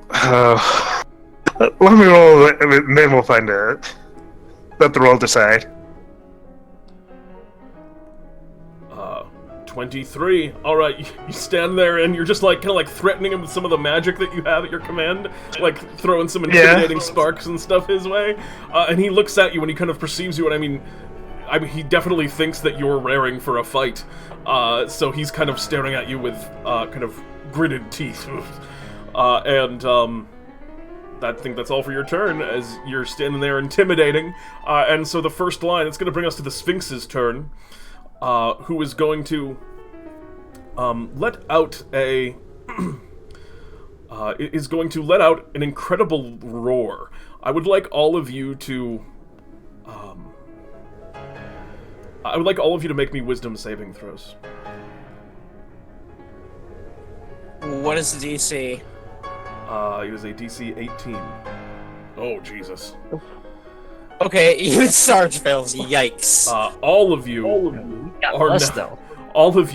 Speaker 1: Let me roll, and then we'll find out. Let the roll decide.
Speaker 2: 23. Alright, you stand there and you're just like kind of like threatening him with some of the magic that you have at your command, like throwing some intimidating sparks and stuff his way. And he looks at you and he kind of perceives you, and I mean he definitely thinks that you're raring for a fight. So he's kind of staring at you with kind of gritted teeth. I think that's all for your turn, as you're standing there intimidating. And so the first line, it's going to bring us to the Sphinx's turn. Who is going to let out a is going to let out an incredible roar. I would like all of you to make me wisdom saving throws.
Speaker 3: What is the DC?
Speaker 2: It is a DC 18. Oh Jesus.
Speaker 3: Okay, even Sarge fails. Yikes.
Speaker 2: All of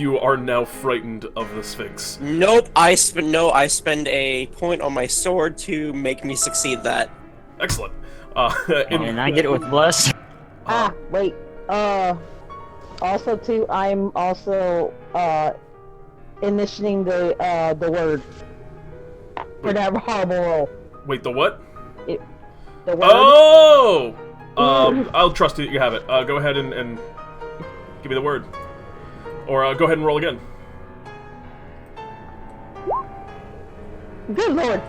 Speaker 2: you are now frightened of the Sphinx.
Speaker 3: Nope. I spend a point on my sword to make me succeed that.
Speaker 2: Excellent.
Speaker 5: and I get it with bless.
Speaker 4: Wait. Also too, I'm also initiating the word for that horrible roll.
Speaker 2: Wait, the what?
Speaker 4: The word.
Speaker 2: Oh! I'll trust you. You have it. Go ahead and give me the word, or go ahead and roll again.
Speaker 4: Good lord.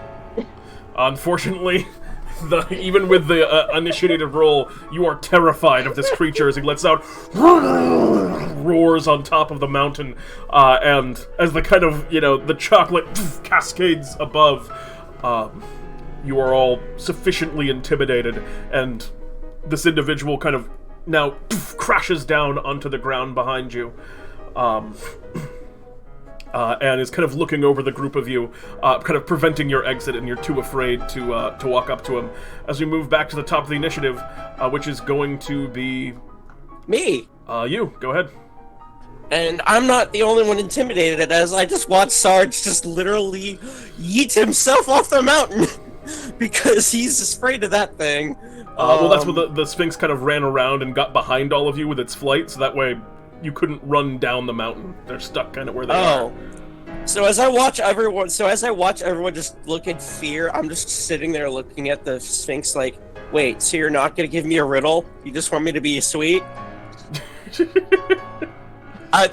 Speaker 2: Unfortunately, even with the initiative roll, you are terrified of this creature as he lets out roars on top of the mountain, and as the kind of the chocolate cascades above, you are all sufficiently intimidated, and this individual kind of now crashes down onto the ground behind you, and is kind of looking over the group of you, kind of preventing your exit, and you're too afraid to walk up to him. As we move back to the top of the initiative, which is going to be...
Speaker 3: Me!
Speaker 2: You. Go ahead.
Speaker 3: And I'm not the only one intimidated, as I just watched Sarge just literally yeet himself off the mountain because he's afraid of that thing.
Speaker 2: Well, that's what the Sphinx kind of ran around and got behind all of you with its flight, so that way you couldn't run down the mountain. They're stuck kind of where they are.
Speaker 3: So as I watch everyone just look in fear, I'm just sitting there looking at the Sphinx like, wait, so you're not gonna give me a riddle? You just want me to be sweet? I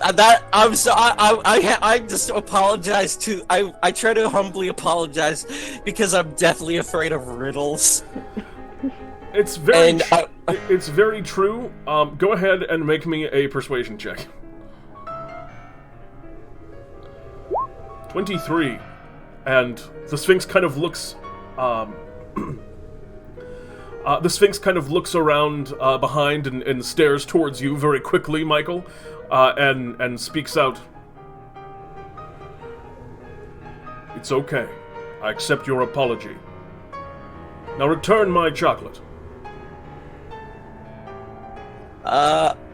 Speaker 3: just apologize to. I try to humbly apologize because I'm deathly afraid of riddles.
Speaker 2: It's very it's very true. Go ahead and make me a persuasion check. 23, and the Sphinx kind of looks The Sphinx kind of looks around behind and stares towards you very quickly, Michael, and speaks out. It's okay. I accept your apology. Now return my chocolate.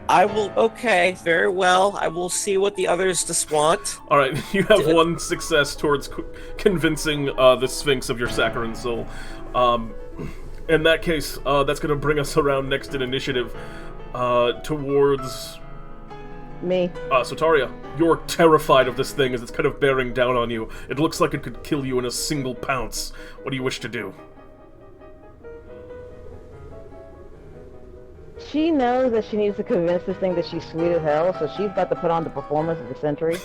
Speaker 3: I will. Okay, very well. I will see what the others just want.
Speaker 2: All right, you have one success towards convincing the Sphinx of your saccharine soul. In that case, that's going to bring us around next in initiative towards
Speaker 4: Me.
Speaker 2: Sotaria. You're terrified of this thing as it's kind of bearing down on you. It looks like it could kill you in a single pounce. What do you wish to do?
Speaker 4: She knows that she needs to convince this thing that she's sweet as hell, so she's about to put on the performance of the century.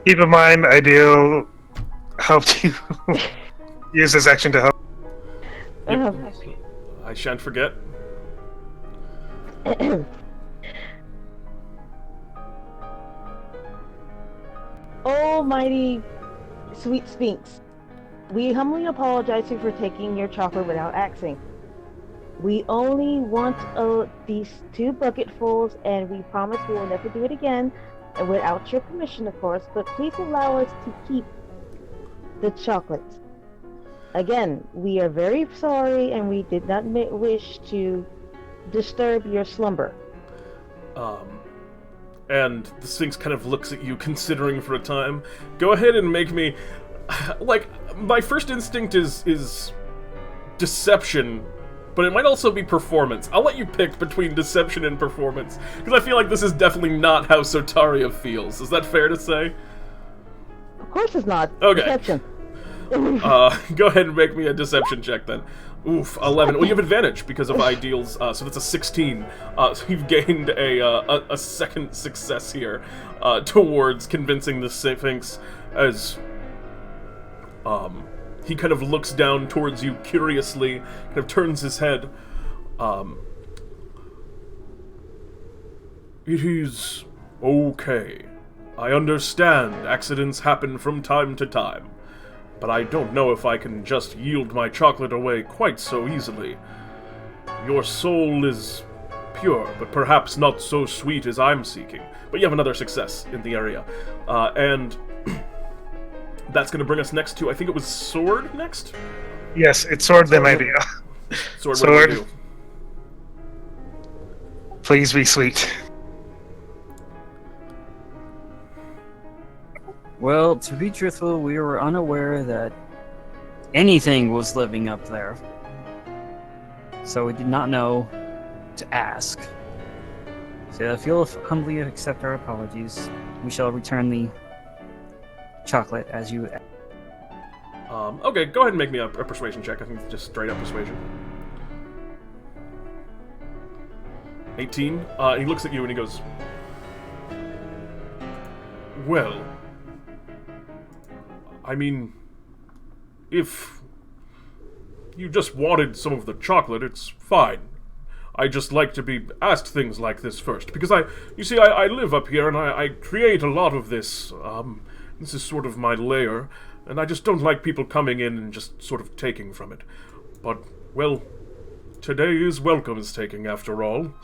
Speaker 1: Keep in mind, Ideal helped you use this action to help.
Speaker 2: I shan't forget.
Speaker 4: Almighty sweet Sphinx, we humbly apologize to you for taking your chocolate without asking. We only want these 2 bucketfuls, and we promise we will never do it again, and without your permission, of course, but please allow us to keep the chocolates. Again, we are very sorry, and we did not wish to disturb your slumber.
Speaker 2: And the Sphinx kind of looks at you, considering for a time. Go ahead and make me... Like, my first instinct is deception, but it might also be performance. I'll let you pick between deception and performance, because I feel like this is definitely not how Sotaria feels. Is that fair to say?
Speaker 4: Of course it's not.
Speaker 2: Okay.
Speaker 4: Deception.
Speaker 2: Go ahead and make me a deception check then. Oof, 11. Well, you have advantage because of ideals, so that's a 16. So you've gained a second success here towards convincing the Sphinx as he kind of looks down towards you curiously, kind of turns his head. It is okay. I understand accidents happen from time to time, but I don't know if I can just yield my chocolate away quite so easily. Your soul is pure, but perhaps not so sweet as I'm seeking. But you have another success in the area. And that's going to bring us next to, I think it was Sword next?
Speaker 1: Yes, it's Sword them idea.
Speaker 2: Sword,
Speaker 1: Sword.
Speaker 2: what do you do?
Speaker 1: Please be sweet.
Speaker 5: Well, to be truthful, we were unaware that anything was living up there. So we did not know to ask. So if you'll humbly accept our apologies, we shall return the chocolate as you...
Speaker 2: Okay, go ahead and make me a persuasion check. I think just straight up persuasion. 18. He looks at you and he goes, well, I mean, if you just wanted some of the chocolate, it's fine. I just like to be asked things like this first, because you see, I live up here and I create a lot of this. This is sort of my lair, and I just don't like people coming in and just sort of taking from it. But, well, today is Welcomestaking after all.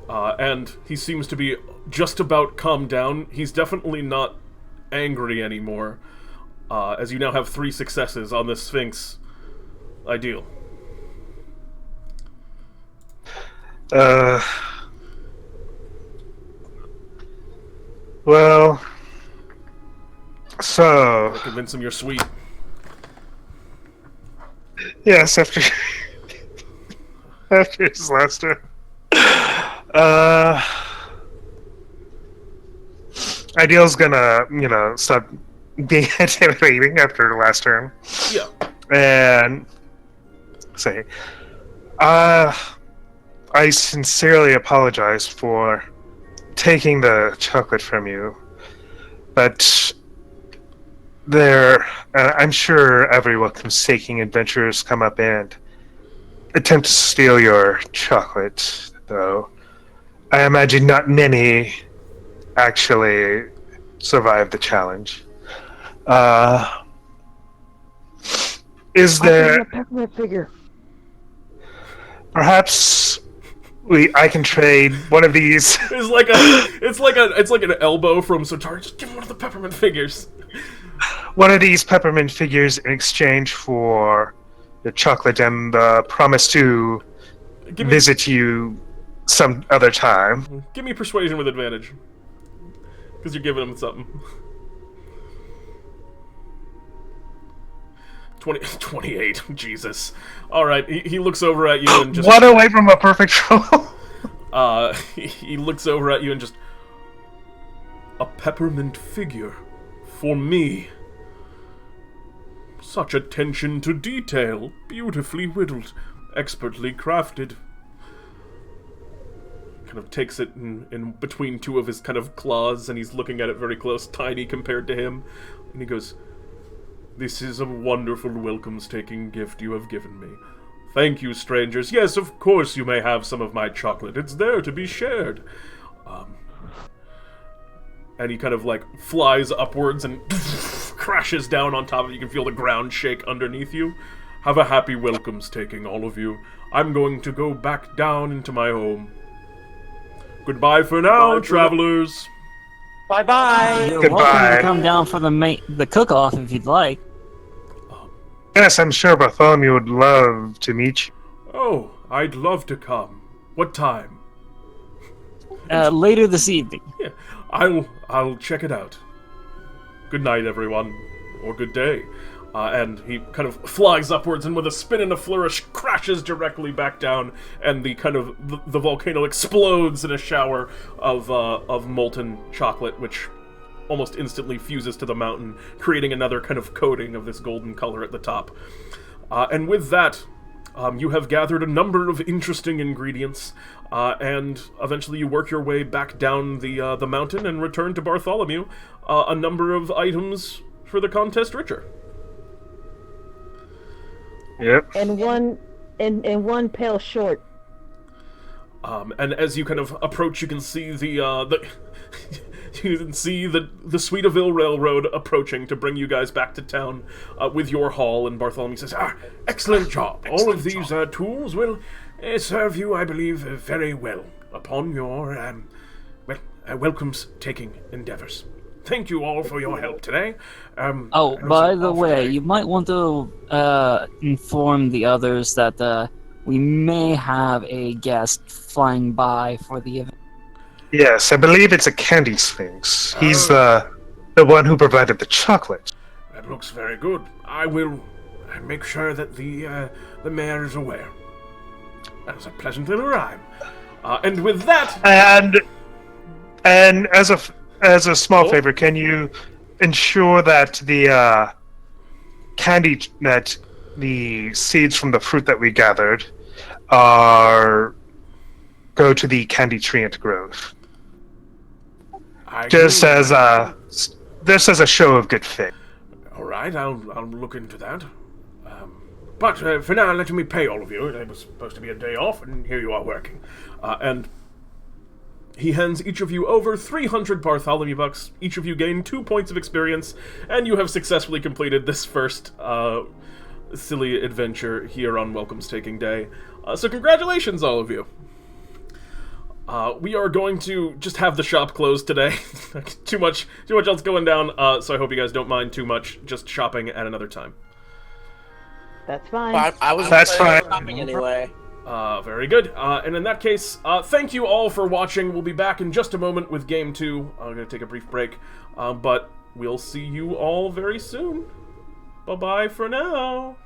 Speaker 2: And he seems to be just about calmed down. He's definitely not angry anymore, as you now have 3 successes on this Sphinx ideal.
Speaker 1: Well, so...
Speaker 2: Convince him you're sweet.
Speaker 1: Yes, after his last turn. Ideal's gonna, stop being intimidating after the last turn.
Speaker 2: Yeah.
Speaker 1: And say, I sincerely apologize for taking the chocolate from you, but I'm sure every Welcomestaking adventurers come up and attempt to steal your chocolate, though I imagine not many actually survive the challenge. Is
Speaker 4: I'll give him
Speaker 1: there
Speaker 4: a peppermint figure.
Speaker 1: perhaps I can trade one of these?
Speaker 2: It's like an elbow from Sotaria. Just give him one of the peppermint figures.
Speaker 1: One of these peppermint figures in exchange for the chocolate and the promise to visit you some other time.
Speaker 2: Give me persuasion with advantage, because you're giving him something. 28. Jesus. All right. He looks over at you and just.
Speaker 1: One away from a perfect roll.
Speaker 2: He looks over at you and just. A peppermint figure. For me. Such attention to detail. Beautifully whittled. Expertly crafted. Kind of takes it in between two of his kind of claws, and he's looking at it very close, tiny compared to him. And he goes, "This is a wonderful welcome-taking gift you have given me. Thank you, strangers. Yes, of course you may have some of my chocolate. It's there to be shared." And he kind of, like, flies upwards and crashes down on top of you. You can feel the ground shake underneath you. Have a happy welcomes-taking, all of you. I'm going to go back down into my home. Goodbye for now, travelers.
Speaker 3: Bye-bye.
Speaker 5: You're
Speaker 1: Goodbye.
Speaker 5: welcome to come down for the cook-off if you'd like.
Speaker 1: Yes, I'm sure Bartholomew would love to meet you.
Speaker 2: Oh, I'd love to come. What time?
Speaker 5: Later this evening.
Speaker 2: Yeah, I'll check it out. Good night, everyone, or good day. And he kind of flies upwards, and with a spin and a flourish, crashes directly back down, and the volcano explodes in a shower of molten chocolate, which almost instantly fuses to the mountain, creating another kind of coating of this golden color at the top. And with that, you have gathered a number of interesting ingredients, and eventually you work your way back down the mountain and return to Bartholomew, a number of items for the contest richer.
Speaker 1: Yep.
Speaker 4: And one pale short.
Speaker 2: And as you kind of approach, you can see you can see the Sweetaville Railroad approaching to bring you guys back to town with your haul. And Bartholomew says, "Excellent job. All of these tools will serve you, I believe, very well upon your welcomes-taking endeavors. Thank you all for your help today."
Speaker 5: By the way, you might want to inform the others that we may have a guest flying by for the event.
Speaker 1: Yes, I believe it's a candy sphinx. He's the one who provided the chocolate.
Speaker 2: That looks very good. I will make sure that the mayor is aware. That was a pleasant little rhyme. And with that,
Speaker 1: And as a small favor, can you ensure that the the seeds from the fruit that we gathered go to the candy tree ant grove? Just as a show of good faith.
Speaker 2: All right, I'll look into that. But for now, let me pay all of you. It was supposed to be a day off, and here you are working. And he hands each of you over 300 Bartholomew bucks. Each of you gain 2 points of experience, and you have successfully completed this first silly adventure here on Welcomestaking Day. So congratulations, all of you. We are going to just have the shop closed today. too much else going down, so I hope you guys don't mind too much just shopping at another time.
Speaker 4: That's fine.
Speaker 3: Well, I was
Speaker 1: That's fine.
Speaker 3: shopping anyway.
Speaker 2: Very good. And in that case, thank you all for watching. We'll be back in just a moment with Game 2. I'm going to take a brief break, but we'll see you all very soon. Bye-bye for now.